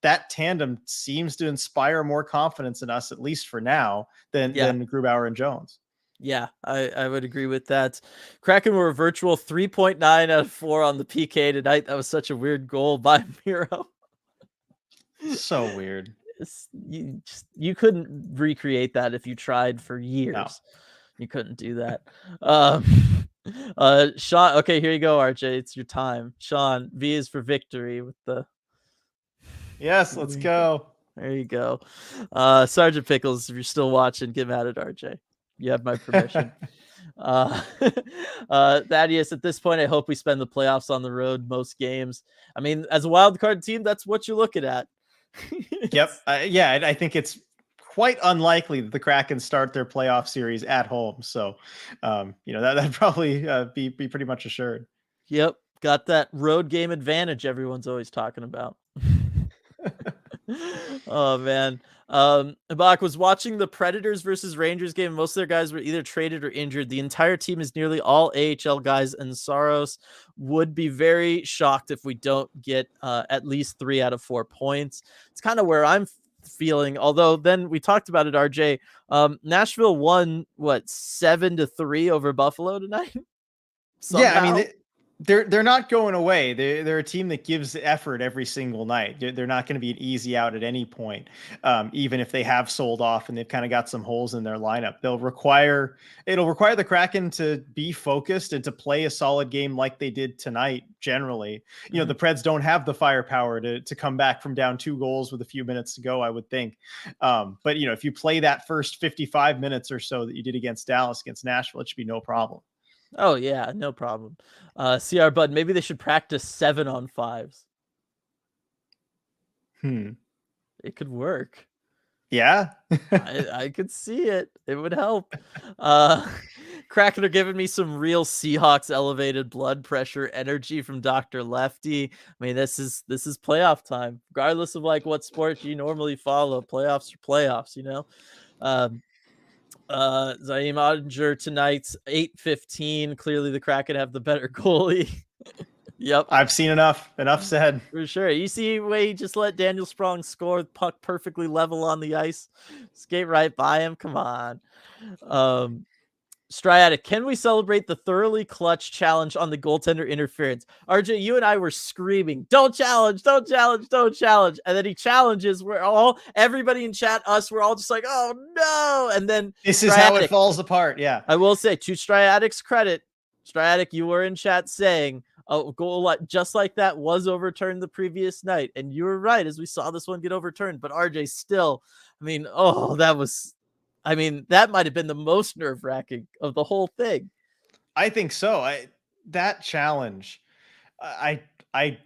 that tandem seems to inspire more confidence in us, at least for now, than Yeah. Grubauer and Jones. Yeah, I would agree with that. Kraken were a virtual 3.9 out of 4 on the PK tonight. That was such a weird goal by Miro. So weird. You couldn't recreate that if you tried for No. years. You couldn't do that. Sean, okay, here you go, RJ. It's your time. Sean, V is for victory with the Yes, let's go. there you go. Sergeant Pickles, if you're still watching, get mad at RJ. You have my permission. Uh, Thaddeus, at this point, I hope we spend the playoffs on the road most games. I mean, as a wild card team, that's what you're looking at. Yep. Yeah, I think it's quite unlikely that the Kraken start their playoff series at home. So, that'd probably be pretty much assured. Yep, got that road game advantage everyone's always talking about. Oh man. Bach was watching the Predators versus Rangers game. Most of their guys were either traded or injured. The entire team is nearly all AHL guys, and Saros would be very shocked if we don't get at least 3 out of 4 points. It's kind of where I'm feeling. Although then we talked about it, RJ. Nashville won what 7-3 over Buffalo tonight. Yeah, I mean, they're not going away. They're a team that gives effort every single night. They're not going to be an easy out at any point, even if they have sold off and they've kind of got some holes in their lineup. It'll require the Kraken to be focused and to play a solid game like they did tonight. Generally, the Preds don't have the firepower to come back from down 2 goals with a few minutes to go, I would think. But if you play that first 55 minutes or so that you did against Dallas, against Nashville, it should be no problem. Oh yeah, no problem. CR Bud, maybe they should practice 7-on-5s. It could work. Yeah. I could see it. It would help. Kraken are giving me some real Seahawks elevated blood pressure energy from Dr. Lefty. I mean, this is playoff time. Regardless of like what sport you normally follow, playoffs are playoffs, Zaim Odinger tonight's 8:15. Clearly the Kraken have the better goalie. Yep. I've seen enough. Enough said. For sure. You see way he just let Daniel Sprong score, puck perfectly level on the ice. Skate right by him. Come on. Striatic, can we celebrate the thoroughly clutch challenge on the goaltender interference? RJ, you and I were screaming, don't challenge, don't challenge, don't challenge. And then he challenges. Everybody in chat, we're all just like, oh no. And then this is how it falls apart. Yeah. I will say, to Striatic's credit, Striatic, you were in chat saying a goal just like that was overturned the previous night. And you were right as we saw this one get overturned. But RJ still, that might have been the most nerve-wracking of the whole thing. I think so. That challenge, I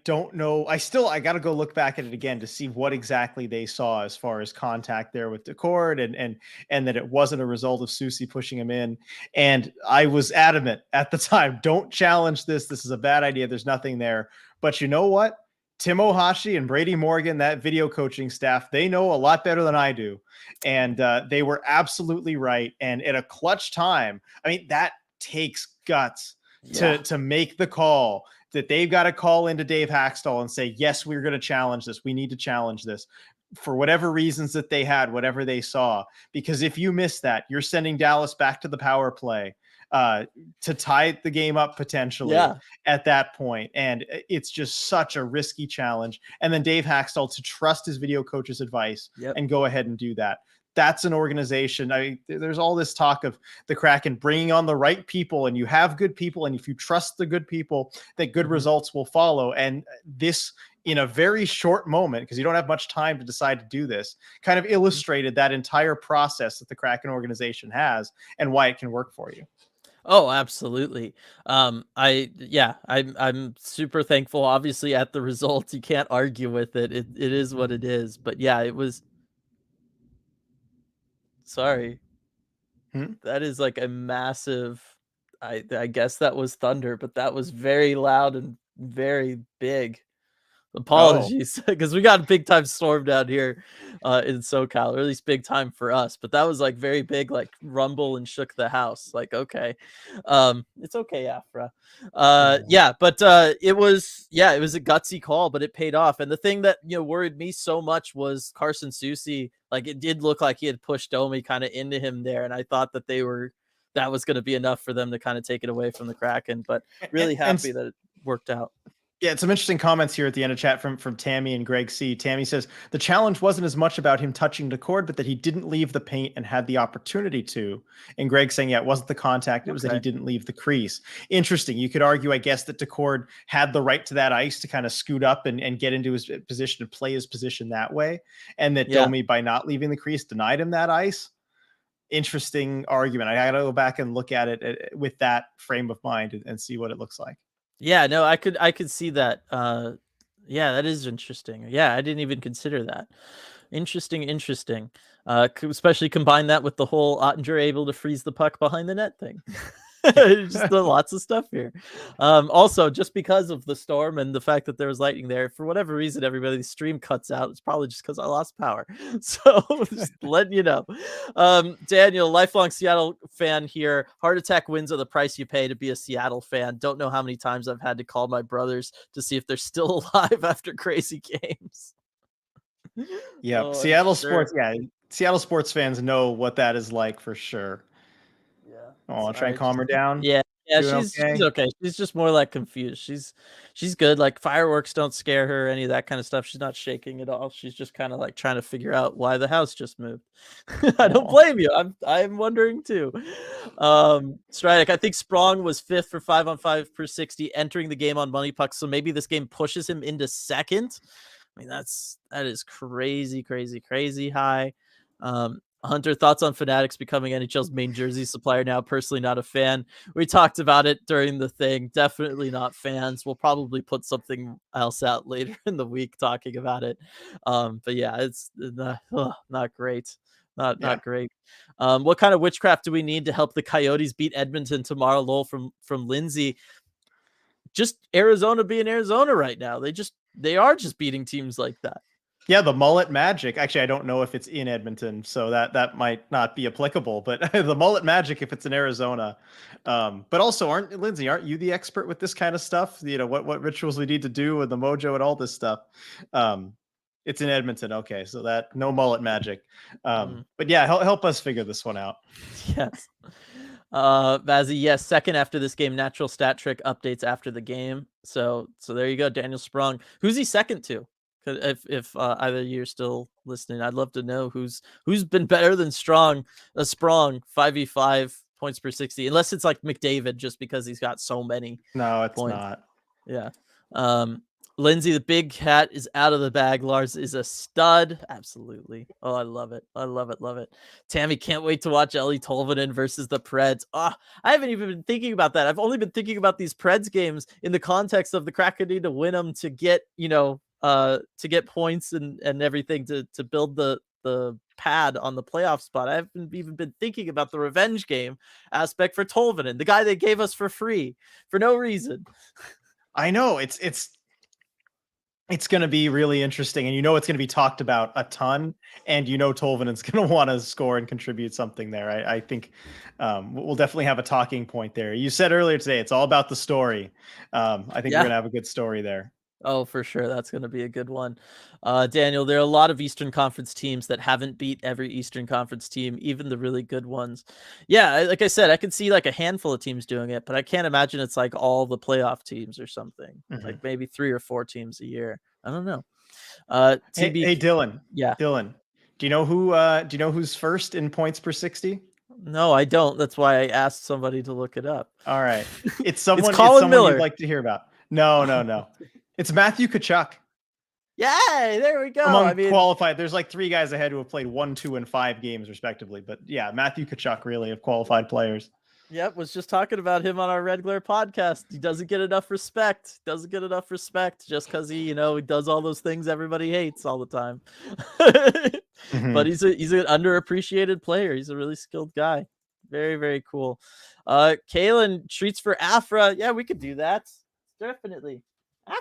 don't know. I got to go look back at it again to see what exactly they saw as far as contact there with Daccord and that it wasn't a result of Susie pushing him in. And I was adamant at the time, don't challenge this. This is a bad idea. There's nothing there. But you know what? Tim Ohashi and Brady Morgan, that video coaching staff, they know a lot better than I do. And they were absolutely right. And at a clutch time, I mean, that takes guts to make the call that they've got to call into Dave Haxtell and say, yes, we're going to challenge this. We need to challenge this for whatever reasons that they had, whatever they saw. Because if you miss that, you're sending Dallas back to the power play to tie the game up potentially at that point. And it's just such a risky challenge. And then Dave Haxtell to trust his video coach's advice and go ahead and do that. That's an organization. There's all this talk of the Kraken bringing on the right people, and you have good people. And if you trust the good people, that good results will follow. And this, in a very short moment, because you don't have much time to decide to do this, kind of illustrated that entire process that the Kraken organization has and why it can work for you. Oh, absolutely. I'm super thankful. Obviously, at the results, you can't argue with it. It is what it is. But yeah, it was. Sorry, that is like a massive. I guess that was thunder, but that was very loud and very big. Apologies, because we got a big time storm down here in SoCal, or at least big time for us. But that was like very big, like rumble and shook the house. Like, okay, it's okay, Afra. Yeah, but it was a gutsy call, but it paid off. And the thing that worried me so much was Carson Soucy. Like, it did look like he had pushed Domi kind of into him there, and I thought that that was going to be enough for them to kind of take it away from the Kraken. But really happy that it worked out. Yeah, some interesting comments here at the end of chat from Tammy and Greg C. Tammy says, the challenge wasn't as much about him touching Daccord, but that he didn't leave the paint and had the opportunity to. And Greg saying, yeah, it wasn't the contact. It was that he didn't leave the crease. Interesting. You could argue, I guess, that Daccord had the right to that ice to kind of scoot up and get into his position and play his position that way. And that Domi, by not leaving the crease, denied him that ice. Interesting argument. I got to go back and look at it with that frame of mind and see what it looks like. Yeah, no, I could see that. Yeah, that is interesting. Yeah, I didn't even consider that. Interesting. Especially combine that with the whole Ottinger able to freeze the puck behind the net thing. Just lots of stuff here. Also, just because of the storm and the fact that there was lightning there, for whatever reason, everybody's stream cuts out. It's probably just because I lost power. So just letting you know. Daniel, lifelong Seattle fan here. Heart attack wins are the price you pay to be a Seattle fan. Don't know how many times I've had to call my brothers to see if they're still alive after crazy games. Yeah, Seattle sports. Yeah, Seattle sports fans know what that is like for sure. Oh, I'll try and calm her down. Yeah, she's okay. She's just more like confused. She's good. Like, fireworks don't scare her, any of that kind of stuff. She's not shaking at all. She's just kind of like trying to figure out why the house just moved. I don't blame you. I'm wondering too. Strydick, I think Sprong was 5th for 5-on-5 per 60 entering the game on money pucks. So maybe this game pushes him into 2nd. I mean, that is crazy high. Hunter, thoughts on Fanatics becoming NHL's main jersey supplier now? Personally, not a fan. We talked about it during the thing. Definitely not fans. We'll probably put something else out later in the week talking about it. But yeah, it's not great. Not great. What kind of witchcraft do we need to help the Coyotes beat Edmonton tomorrow? Lowell from Lindsay. Just Arizona being Arizona right now. They are just beating teams like that. Yeah, the mullet magic. Actually, I don't know if it's in Edmonton, so that might not be applicable. But the mullet magic, if it's in Arizona, but also Lindsay, aren't you the expert with this kind of stuff? What rituals we need to do with the mojo and all this stuff. It's in Edmonton. Okay, so that no mullet magic. But yeah, help us figure this one out. Yes. Vazzy, yes, 2nd after this game. Natural stat trick updates after the game. So there you go, Daniel Sprong. Who's he 2nd to? If either of you are still listening, I'd love to know who's been better than Sprong 5v5 points per 60, unless it's like McDavid, just because he's got so many. No, it's points. not. Yeah. Lindsay, the big cat is out of the bag. Lars is a stud. Absolutely. Oh, I love it. Love it. Tammy, can't wait to watch Ellie Tolvanen versus the Preds. I haven't even been thinking about that. I've only been thinking about these Preds games in the context of the Kraken need to win them to get, to get points and everything to build the pad on the playoff spot. I haven't even been thinking about the revenge game aspect for Tolvanen, the guy they gave us for free for no reason. I know it's going to be really interesting, and it's going to be talked about a ton, and Tolvanen's going to want to score and contribute something there. I think we'll definitely have a talking point there. You said earlier today it's all about the story. I think we're going to have a good story there. Oh, for sure. That's going to be a good one. Daniel, there are a lot of Eastern Conference teams that haven't beat every Eastern Conference team, even the really good ones. Yeah, like I said, I could see like a handful of teams doing it, but I can't imagine it's like all the playoff teams or something. Like maybe 3 or 4 teams a year. I don't know. Hey, Dylan. Yeah. Dylan, do you know who's first in points per 60? No, I don't. That's why I asked somebody to look it up. All right. It's someone, it's Colin Miller. You'd like to hear about. No. It's Matthew Tkachuk. Yay, there we go. Among qualified, there's like 3 guys ahead who have played 1, 2, and 5 games respectively. But yeah, Matthew Tkachuk really of qualified players. Yep, was just talking about him on our Red Glare podcast. He doesn't get enough respect. Just because he does all those things everybody hates all the time. But he's an underappreciated player. He's a really skilled guy. Very, very cool. Kalen, treats for Afra. Yeah, we could do that. Definitely.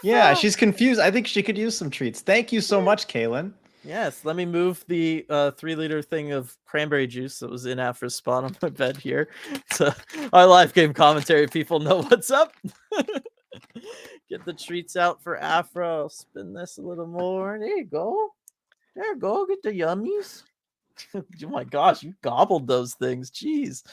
Yeah, Afra! she's confused. I think she could use some treats. Thank you so much, Kaylin. Yes, let me move the 3-liter thing of cranberry juice that was in Afra's spot on my bed here. So our live game commentary people know what's up. Get the treats out for Afra. I'll spin this a little more. There you go. There you go. Get the yummies. Oh my gosh, you gobbled those things. Jeez.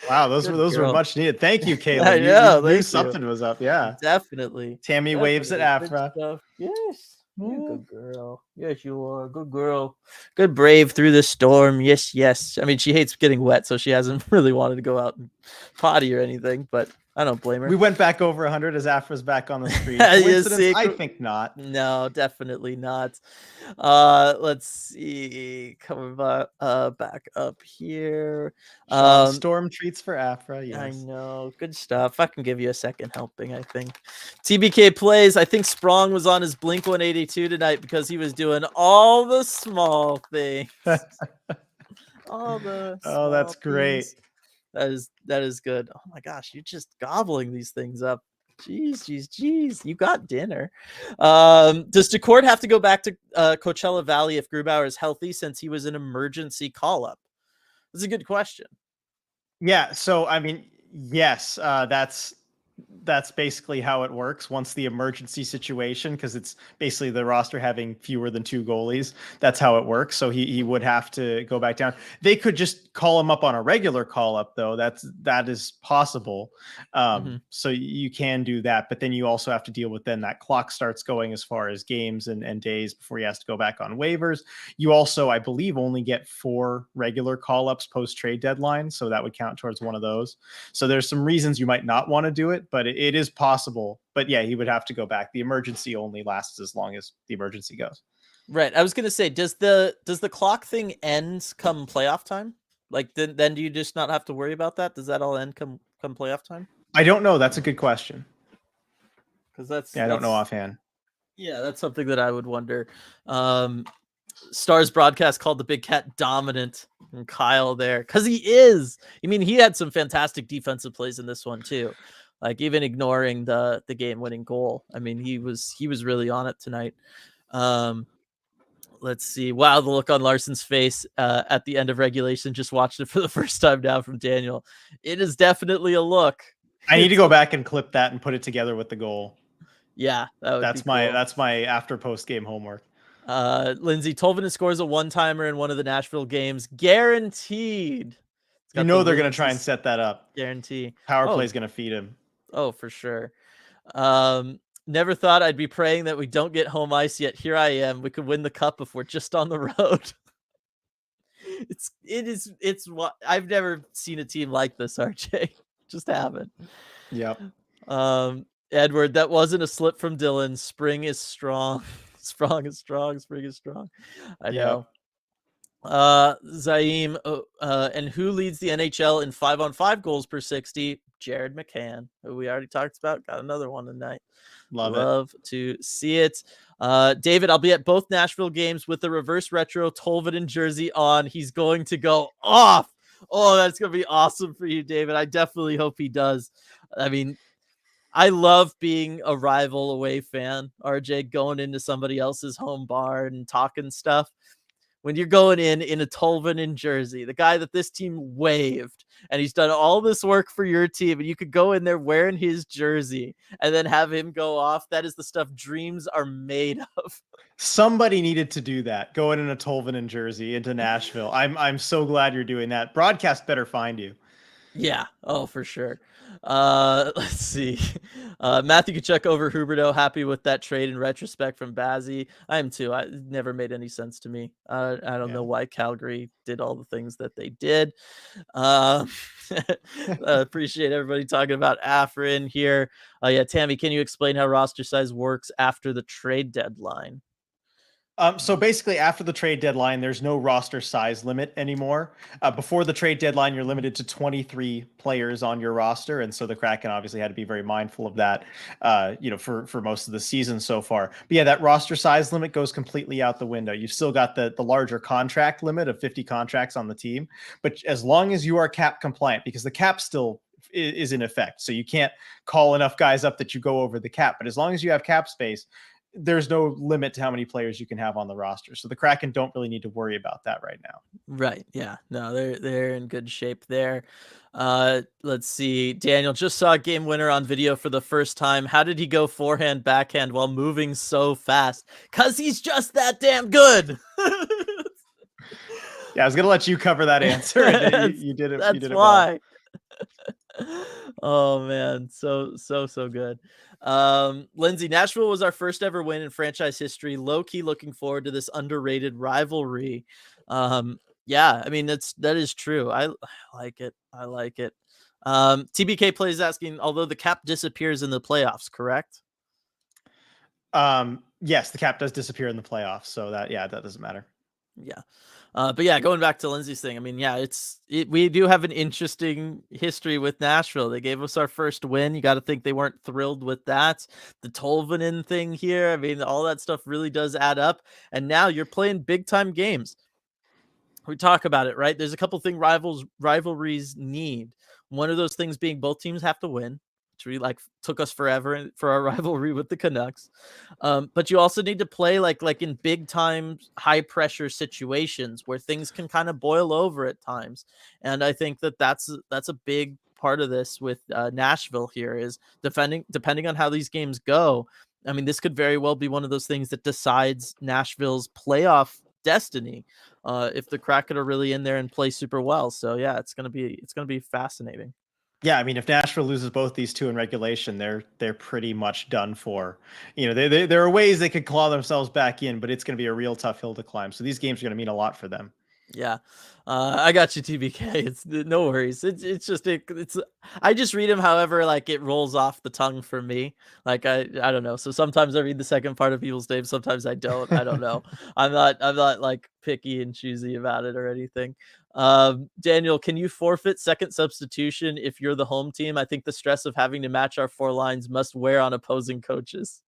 Wow, those Good were girl. much needed. Thank you, I Kaylin. You know, knew thank you. something was up. Yeah. Definitely. Tammy waves at Definitely. Good Afra. stuff. Yes. You're a Mm. good girl. Yes, you are. Good girl. Good brave through the storm. Yes, yes. I mean, she hates getting wet, so she hasn't really wanted to go out and potty or anything, but I don't blame her. We went back over 100 as Afra's back on the screen. You Coincidence? see, I think not. no, definitely not. Let's see. Coming back up here. Sean Storm treats for Afra. I Yes. know. Good stuff. I can give you a second helping, I think. TBK plays. I think Sprong was on his Blink 182 tonight because he was doing all the small things. All the Oh, that's small great. things. That is good. Oh my gosh, you're just gobbling these things up. Jeez. You got dinner. Does Daccord have to go back to Coachella Valley if Grubauer is healthy since he was an emergency call-up? That's a good question. Yeah. So, I mean, yes, that's basically how it works. Once the emergency situation, because it's basically the roster having fewer than 2 goalies, that's how it works. So he would have to go back down. They could just call him up on a regular call up, though. That is possible. So you can do that, but then you also have to deal with then that clock starts going as far as games and days before he has to go back on waivers. You also, I believe, only get 4 regular call ups post trade deadline, so that would count towards one of those. So there's some reasons you might not want to do it, but it is possible. But yeah, he would have to go back. The emergency only lasts as long as the emergency goes. Right. I was gonna say, does the clock thing end come playoff time? Like then do you just not have to worry about that? Does that all end come playoff time? I don't know. That's a good question. Because I don't know offhand. Yeah, that's something that I would wonder. Stars broadcast called the Big Cat dominant, and Kyle there because he is. I mean, he had some fantastic defensive plays in this one too. Like even ignoring the game-winning goal. I mean, he was really on it tonight. Let's see. Wow, the look on Larson's face at the end of regulation. Just watched it for the first time now from Daniel. It is definitely a look. I need to go back and clip that and put it together with the goal. Yeah, that's my after post game homework. Lindsay, Tolvanen scores a one-timer in one of the Nashville games, guaranteed. You know they're going to try and set that up. Guarantee. Power play is going to feed him. Oh, for sure. Never thought I'd be praying that we don't get home ice yet. Here I am. We could win the cup if we're just on the road. It's what I've never seen a team like this, RJ. Just haven't. Yep. Edward, that wasn't a slip from Dylan. Spring is strong. Spring is strong. I know. Zaim, and who leads the NHL in 5-on-5 goals per 60? Jared McCann, who we already talked about. Got another one tonight. Love to see it. David, I'll be at both Nashville games with the reverse retro Tolvanen jersey on. He's going to go off. Oh, that's going to be awesome for you, David. I definitely hope he does. I mean, I love being a rival away fan, RJ, going into somebody else's home bar and talking stuff. When you're going in a Tolvanen jersey, the guy that this team waived, and he's done all this work for your team, and you could go in there wearing his jersey and then have him go off. That is the stuff dreams are made of. Somebody needed to do that. Going in a Tolvanen jersey into Nashville. I'm so glad you're doing that. Broadcast better find you. Yeah. Oh, for sure. Let's see. Matthew Kachuk over Huberdeau. Happy with that trade in retrospect from Bazzi. I am too. It never made any sense to me. I don't know why Calgary did all the things that they did. Appreciate everybody talking about Afrin here. Yeah, Tammy, can you explain how roster size works after the trade deadline? So basically, after the trade deadline, there's no roster size limit anymore. Before the trade deadline, you're limited to 23 players on your roster, and so the Kraken obviously had to be very mindful of that. For most of the season so far. But yeah, that roster size limit goes completely out the window. You've still got the larger contract limit of 50 contracts on the team, but as long as you are cap compliant, because the cap's still is in effect. So you can't call enough guys up that you go over the cap. But as long as you have cap space, there's no limit to how many players you can have on the roster. So the Kraken don't really need to worry about that right now. Right. Yeah. No, they're in good shape there. Let's see. Daniel just saw a game winner on video for the first time. How did he go forehand, backhand while moving so fast? Cause he's just that damn good. Yeah, I was gonna let you cover that answer, and you did it. That's You did it why. well. Oh man, so good. Lindsay, Nashville was our first ever win in franchise history. Low key looking forward to this underrated rivalry. Yeah, I mean that is true. I like it. I like it. TBK plays asking, although the cap disappears in the playoffs, correct? Yes, the cap does disappear in the playoffs, so that doesn't matter. Yeah. But yeah, going back to Lindsay's thing, I mean, yeah, we do have an interesting history with Nashville. They gave us our first win. You got to think they weren't thrilled with that. The Tolvanen thing here, I mean, all that stuff really does add up. And now you're playing big time games. We talk about it, right? There's a couple thing rivalries need. One of those things being both teams have to win, which we like took us forever for our rivalry with the Canucks. But you also need to play like in big time, high pressure situations where things can kind of boil over at times. And I think that's a big part of this with Nashville here is depending on how these games go. I mean, this could very well be one of those things that decides Nashville's playoff destiny if the Kraken are really in there and play super well. So yeah, it's gonna be fascinating. Yeah, I mean, if Nashville loses both these two in regulation, they're pretty much done for. You know, there are ways they could claw themselves back in, but it's going to be a real tough hill to climb. So these games are going to mean a lot for them. Yeah, I got you, TBK. It's no worries. It's just it's. I just read them however like it rolls off the tongue for me. Like I don't know. So sometimes I read the second part of people's names. Sometimes I don't. I don't know. I'm not like picky and choosy about it or anything. Daniel, can you forfeit second substitution if you're the home team? I think the stress of having to match our four lines must wear on opposing coaches.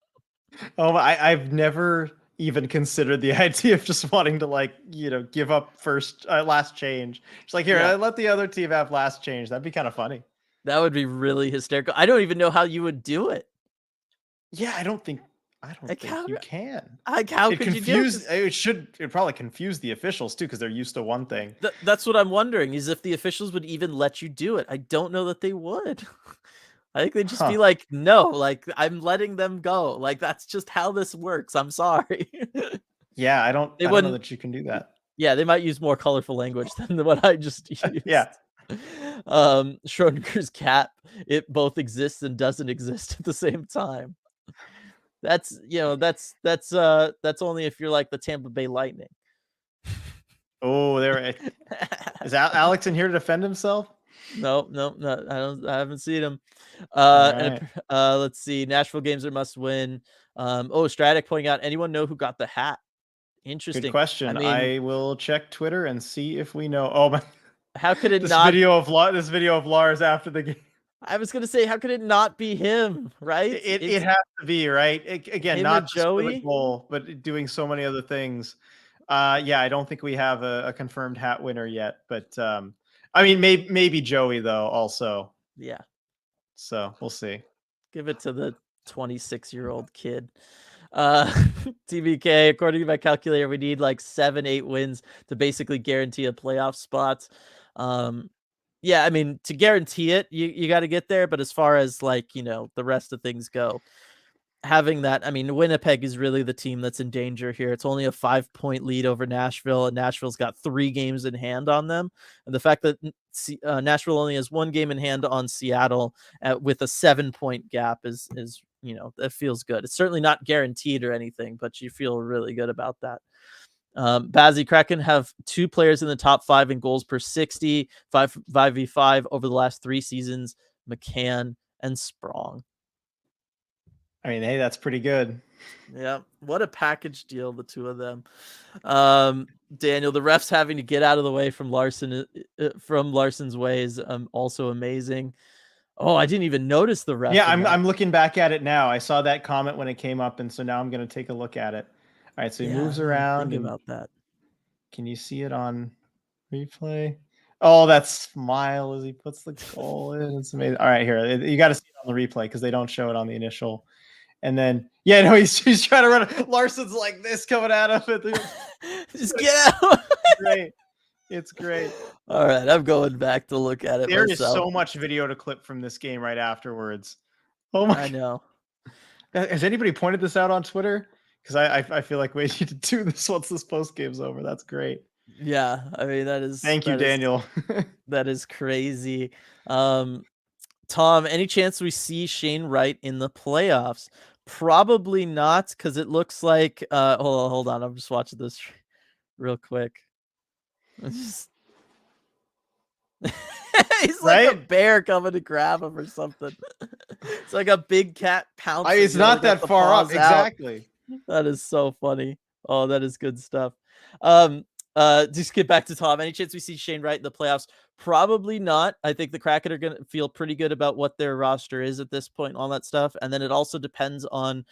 Oh, I've never even considered the idea of just wanting to give up last change. It's like, here, Yeah. let the other team have last change. That'd be kind of funny. That would be really hysterical. I don't even know how you would do it. Yeah, I don't think you can. Like, how could you do it? It probably confuse the officials too, because they're used to one thing. That's what I'm wondering, is if the officials would even let you do it. I don't know that they would. I think they'd just be like, no, like I'm letting them go. Like that's just how this works. I'm sorry. Yeah, I don't know that you can do that. Yeah, they might use more colorful language than what I just used. Yeah. Schrodinger's cat, it both exists and doesn't exist at the same time. That's only if you're like the Tampa Bay Lightning. Oh, is Alex in here to defend himself? No, I haven't seen him. Right. Let's see. Nashville games are must win. Stratic pointing out, anyone know who got the hat? Interesting. Good question. I mean, I will check Twitter and see if we know. Oh my! How could it this not? This video of Lars after the game. I was gonna say, how could it not be him? Right? It has to be right. Again, not just for the Joey goal, but doing so many other things. Yeah, I don't think we have a confirmed hat winner yet, but I mean, maybe Joey though also. Yeah. So we'll see. Give it to the 26-year-old kid. TBK, according to my calculator, we need like 7-8 wins to basically guarantee a playoff spot. Yeah, I mean, to guarantee it, you got to get there. But as far as like, the rest of things go, having that, I mean, Winnipeg is really the team that's in danger here. It's only a 5-point lead over Nashville, and Nashville's got 3 games in hand on them. And the fact that Nashville only has 1 game in hand on Seattle with a 7-point gap is that feels good. It's certainly not guaranteed or anything, but you feel really good about that. Bazzi, Kraken have 2 players in the top 5 in goals per 60, 5v5 over the last 3 seasons, McCann and Sprong. I mean, hey, that's pretty good. Yeah, what a package deal, the 2 of them. Daniel, the refs having to get out of the way from Larson's way is also amazing. Oh, I didn't even notice the ref. Yeah, I'm looking back at it now. I saw that comment when it came up, and so now I'm going to take a look at it. All right, so he moves around. Think about that. Can you see it on replay? Oh, that smile as he puts the goal in. It's amazing. All right, here. You got to see it on the replay because they don't show it on the initial. And then, yeah, no, he's trying to run it. Larson's like this coming out of it. Just get out. Great. It's great. All right, I'm going back to look at it There is myself. so much video to clip from this game right afterwards. Oh my! I know. Has anybody pointed this out on Twitter? Because I feel like we need to do this once this post game's over. That's great. Yeah, I mean that is. Thank you, Daniel. That is crazy. Tom, any chance we see Shane Wright in the playoffs? Probably not, because it looks like hold on, I'm just watching this real quick. He's like a bear coming to grab him or something. It's like a big cat pouncing. It's not that far up. Exactly. That is so funny. Oh, that is good stuff. Just get back to Tom. Any chance we see Shane Wright in the playoffs? Probably not. I think the Kraken are going to feel pretty good about what their roster is at this point and all that stuff. And then it also depends on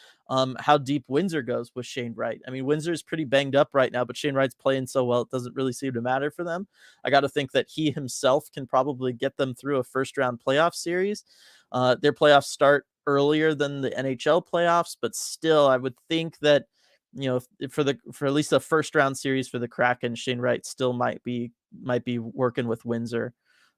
how deep Windsor goes with Shane Wright. I mean, Windsor is pretty banged up right now, but Shane Wright's playing so well, it doesn't really seem to matter for them. I got to think that he himself can probably get them through a first-round playoff series. Their playoffs start earlier than the NHL playoffs, but still, I would think that for at least a first round series for the Kraken, Shane Wright still might be working with Windsor.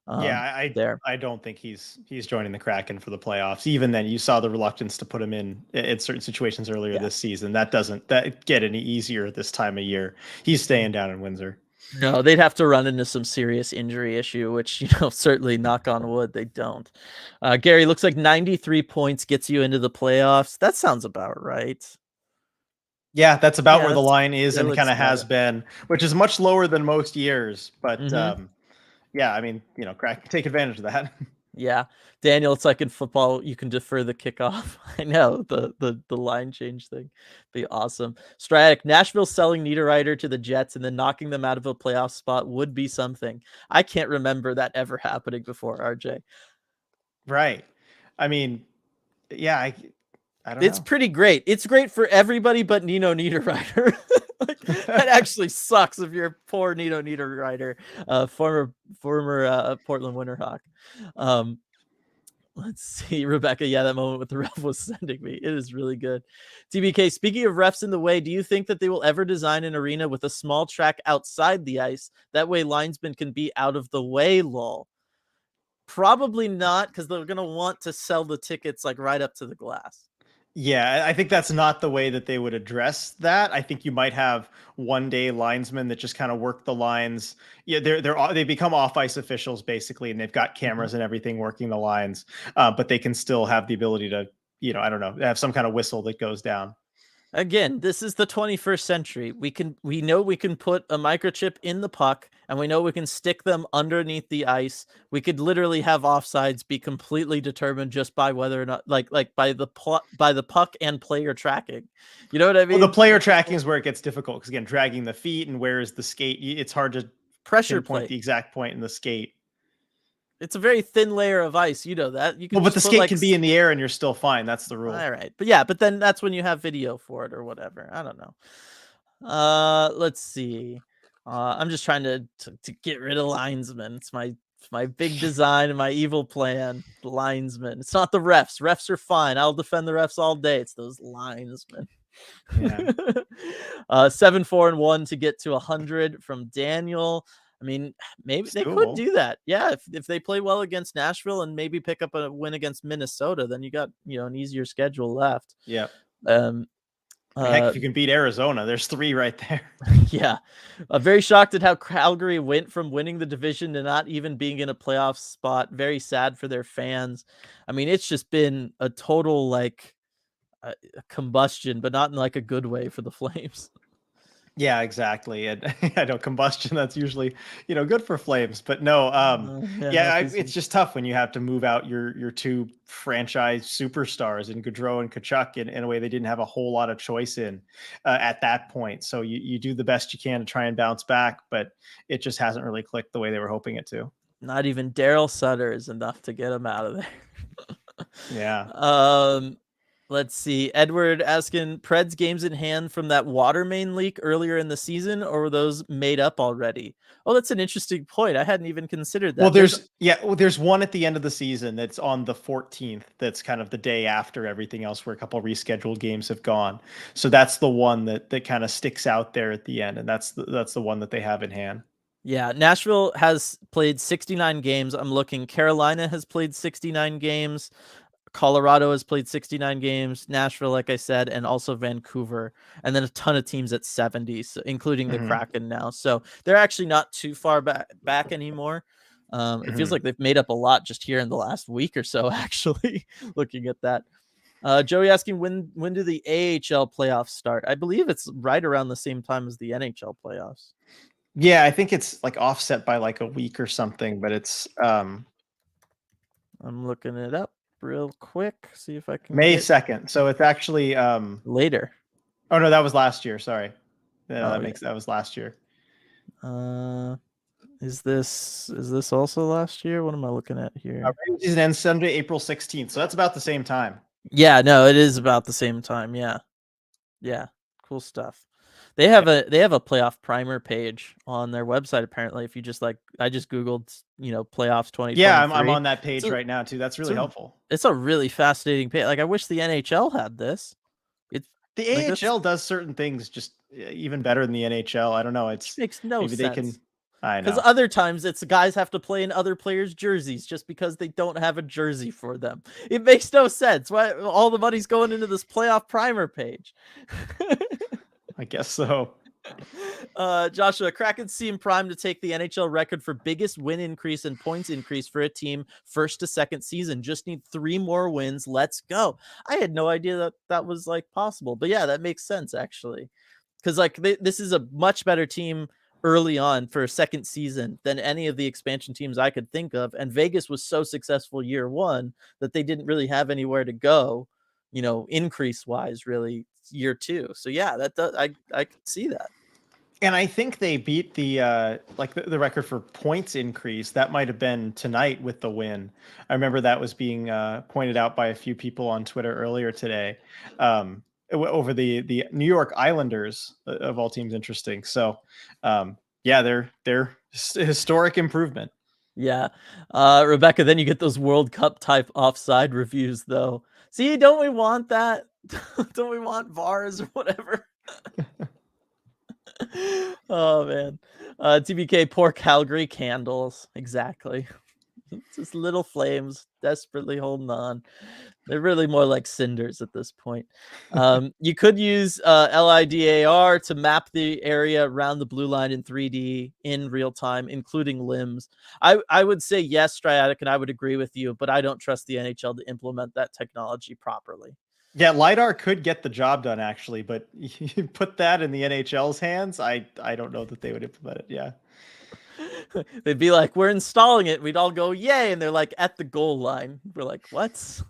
I don't think he's joining the Kraken for the playoffs. Even then, you saw the reluctance to put him in certain situations earlier this season. That doesn't get any easier this time of year. He's staying down in Windsor. No, they'd have to run into some serious injury issue, which, certainly knock on wood, they don't. Gary, looks like 93 points gets you into the playoffs. That sounds about right. Yeah, that's about where the line is and kind of has been, which is much lower than most years. But yeah, I mean, Kraken take advantage of that. Yeah, Daniel, it's like in football, you can defer the kickoff. I know the line change thing, be awesome. Stratic, Nashville selling Niederreiter to the Jets and then knocking them out of a playoff spot would be something. I can't remember that ever happening before, RJ. Right. I mean, yeah, I don't know. It's pretty great. It's great for everybody but Nino Niederreiter. That actually sucks if you're poor Nino Niederreiter, former Portland Winterhawk. Let's see, Rebecca. Yeah, that moment with the ref was sending me. It is really good. TBK, speaking of refs in the way, do you think that they will ever design an arena with a small track outside the ice? That way linesmen can be out of the way, lol. Probably not, because they're going to want to sell the tickets like right up to the glass. Yeah, I think that's not the way that they would address that. I think you might have one-day linesmen that just kind of work the lines. Yeah, they become off-ice officials basically, and they've got cameras and everything working the lines, but they can still have the ability to, I don't know, have some kind of whistle that goes down. Again, this is the 21st century. We know we can put a microchip in the puck, and we know we can stick them underneath the ice. We could literally have offsides be completely determined just by whether or not, like by the puck and player tracking. You know what I mean? Well, the player tracking is where it gets difficult because again, dragging the feet and where is the skate? It's hard to pressure point the exact point in the skate. It's a very thin layer of ice. You know that. You can but the skate can be in the air and you're still fine. That's the rule. All right. But then that's when you have video for it or whatever. I don't know. Let's see. I'm just trying to get rid of linesmen. It's my big design and my evil plan. The linesmen. It's not the refs. Refs are fine. I'll defend the refs all day. It's those linesmen. Yeah. 7-4-1 to get to 100 from Daniel. I mean, maybe they could do that. Yeah, if they play well against Nashville and maybe pick up a win against Minnesota, then you got an easier schedule left. Yeah. Heck, if you can beat Arizona, there's 3 right there. Yeah. Very shocked at how Calgary went from winning the division to not even being in a playoff spot. Very sad for their fans. I mean, it's just been a total a combustion, but not in like a good way for the Flames. Yeah, exactly. And I know combustion, that's usually, good for Flames, but no, it's just tough when you have to move out your 2 franchise superstars in Gaudreau and Tkachuk in a way they didn't have a whole lot of choice in at that point. So you do the best you can to try and bounce back, but it just hasn't really clicked the way they were hoping it to. Not even Daryl Sutter is enough to get him out of there. Yeah. Let's see. Edward asking, Preds games in hand from that water main leak earlier in the season, or were those made up already? Oh, that's an interesting point. I hadn't even considered Well, that. There's there's one at the end of the season that's on the 14th. That's kind of the day after everything else, where a couple rescheduled games have gone. So that's the one that kind of sticks out there at the end, and that's the one that they have in hand. Yeah, Nashville has played 69 games. I'm looking. Carolina has played 69 games. Colorado has played 69 games. Nashville, like I said, and also Vancouver, and then a ton of teams at 70, so including the Mm-hmm. Kraken now. So they're actually not too far back anymore. It feels Mm-hmm. like they've made up a lot just here in the last week or so. Actually, looking at that. Joey asking when do the AHL playoffs start? I believe it's right around the same time as the NHL playoffs. Yeah, I think it's like offset by like a week or something, but it's I'm looking it up real quick. See if I can May get 2nd. So it's actually later. oh no, that was last year. Sorry. No, Oh that was last year. yeah. Is this also last year? What am I looking at here? Regular season ends Sunday, April 16th. So that's about the same time. Yeah, no, it is about the same time. Yeah. Yeah. Cool stuff. They have a playoff primer page on their website apparently. If you just I just googled, playoffs Yeah, I'm 2023. on that It's page a, right now too. That's it's really a helpful. it's a really fascinating page. Like I wish the NHL had this. It's The like that's AHL does certain things just even better than the NHL. I don't know. which It's makes no maybe they can. sense. I Because know. other times it's guys have to play in other players' jerseys just because they don't have a jersey for them. It makes no sense. Why all the money's going into this playoff primer page? I guess so. Joshua, Kraken seem primed to take the NHL record for biggest win increase and points increase for a team first to second season. Just need 3 more wins. Let's go. I had no idea that was possible, but yeah, that makes sense actually. Because this is a much better team early on for a second season than any of the expansion teams I could think of. And Vegas was so successful year 1 that they didn't really have anywhere to go, increase wise, really year 2. So yeah, that does, I could see that. And I think they beat the record for points increase. That might have been tonight with the win. I remember that was being pointed out by a few people on Twitter earlier today. Over the New York Islanders of all teams. Interesting. So, yeah, they're historic improvement. Yeah. Rebecca, then you get those World Cup type offside reviews though. See, don't we want that? Don't we want VARs or whatever? Oh man. TBK, poor Calgary candles. Exactly. Just little flames desperately holding on. They're really more like cinders at this point. You could use LIDAR to map the area around the blue line in 3D in real time, including limbs. I would say yes, Striatic, and I would agree with you, but I don't trust the NHL to implement that technology properly. Yeah, LiDAR could get the job done actually, but you put that in the NHL's hands, I don't know that they would implement it. Yeah. They'd be like, we're installing it. We'd all go, yay. And they're like at the goal line. We're like, what?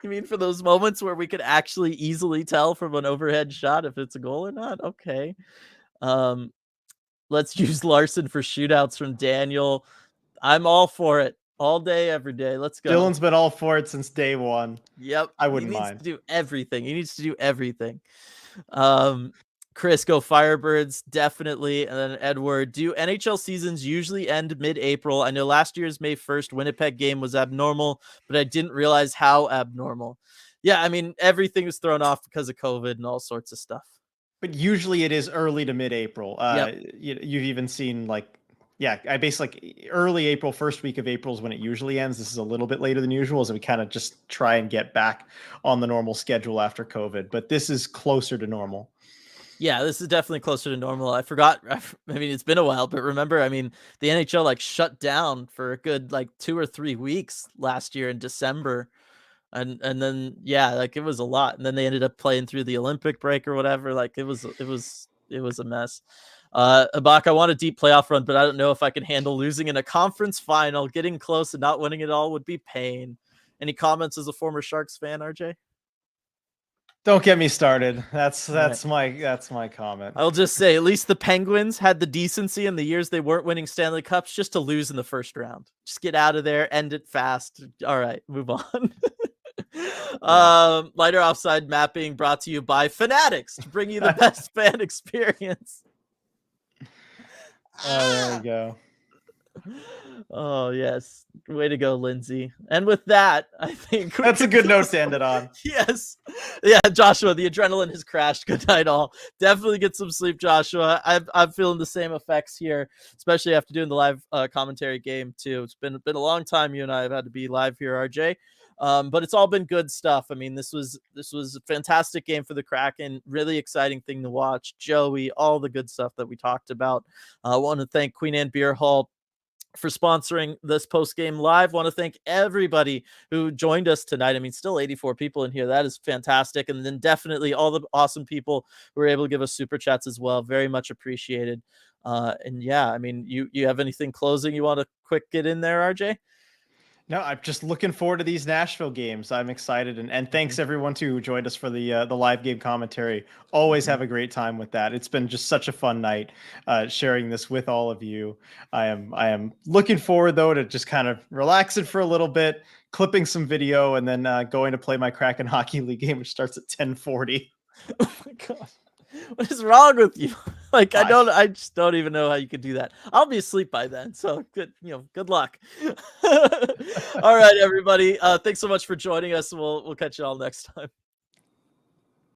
You mean for those moments where we could actually easily tell from an overhead shot if it's a goal or not? Okay. Let's use Larson for shootouts from Daniel. I'm all for it. All day, every day. Let's go. Dylan's been all for it since day 1. Yep. I wouldn't He needs mind. to do everything. He needs to do everything. Chris, go Firebirds, definitely. And then Edward, do NHL seasons usually end mid-April? I know last year's May 1st Winnipeg game was abnormal, but I didn't realize how abnormal. Yeah, I mean, everything was thrown off because of COVID and all sorts of stuff. But usually it is early to mid-April. Yep. You've even seen I basically early April, first week of April is when it usually ends. This is a little bit later than usual, as we kind of just try and get back on the normal schedule after COVID. But this is closer to normal. Yeah, this is definitely closer to normal. I forgot. I mean, it's been a while, but remember, I mean, the NHL shut down for a good 2 or 3 weeks last year in December. And then yeah, it was a lot. And then they ended up playing through the Olympic break or whatever. It was a mess. Abak, I want a deep playoff run, but I don't know if I can handle losing in a conference final. Getting close and not winning it all would be pain. Any comments as a former Sharks fan, RJ? Don't get me started. That's Right. my comment. I'll just say, at least the Penguins had the decency in the years they weren't winning Stanley Cups just to lose in the first round. Just get out of there, end it fast. All right, move on. Yeah. Lighter offside map being brought to you by Fanatics to bring you the best fan experience. Oh, there we go. Oh yes, way to go, Lindsay. And with that, I think that's a good note to end it on. Yes, yeah, Joshua, the adrenaline has crashed. Good night, all. Definitely get some sleep, Joshua. I'm feeling the same effects here, especially after doing the live commentary game too. It's been a long time. You and I have had to be live here, RJ. But it's all been good stuff. I mean, this was a fantastic game for the Kraken. Really exciting thing to watch. Joey, all the good stuff that we talked about. I want to thank Queen Anne Beer Hall for sponsoring this post-game live. Want to thank everybody who joined us tonight. I mean, still 84 people in here. That is fantastic. And then definitely all the awesome people who were able to give us super chats as well. Very much appreciated. And yeah, I mean, you have anything closing you want to quick get in there, RJ? No, I'm just looking forward to these Nashville games. I'm excited, and thanks everyone too who joined us for the live game commentary. Always have a great time with that. It's been just such a fun night sharing this with all of you. I am looking forward though to just kind of relaxing for a little bit, clipping some video, and then going to play my Kraken Hockey League game, which starts at 10:40. Oh my god. What is wrong with you? Like, I just don't even know how you could do that. I'll be asleep by then. So good, good luck. All right, everybody. Thanks so much for joining us. We'll catch you all next time.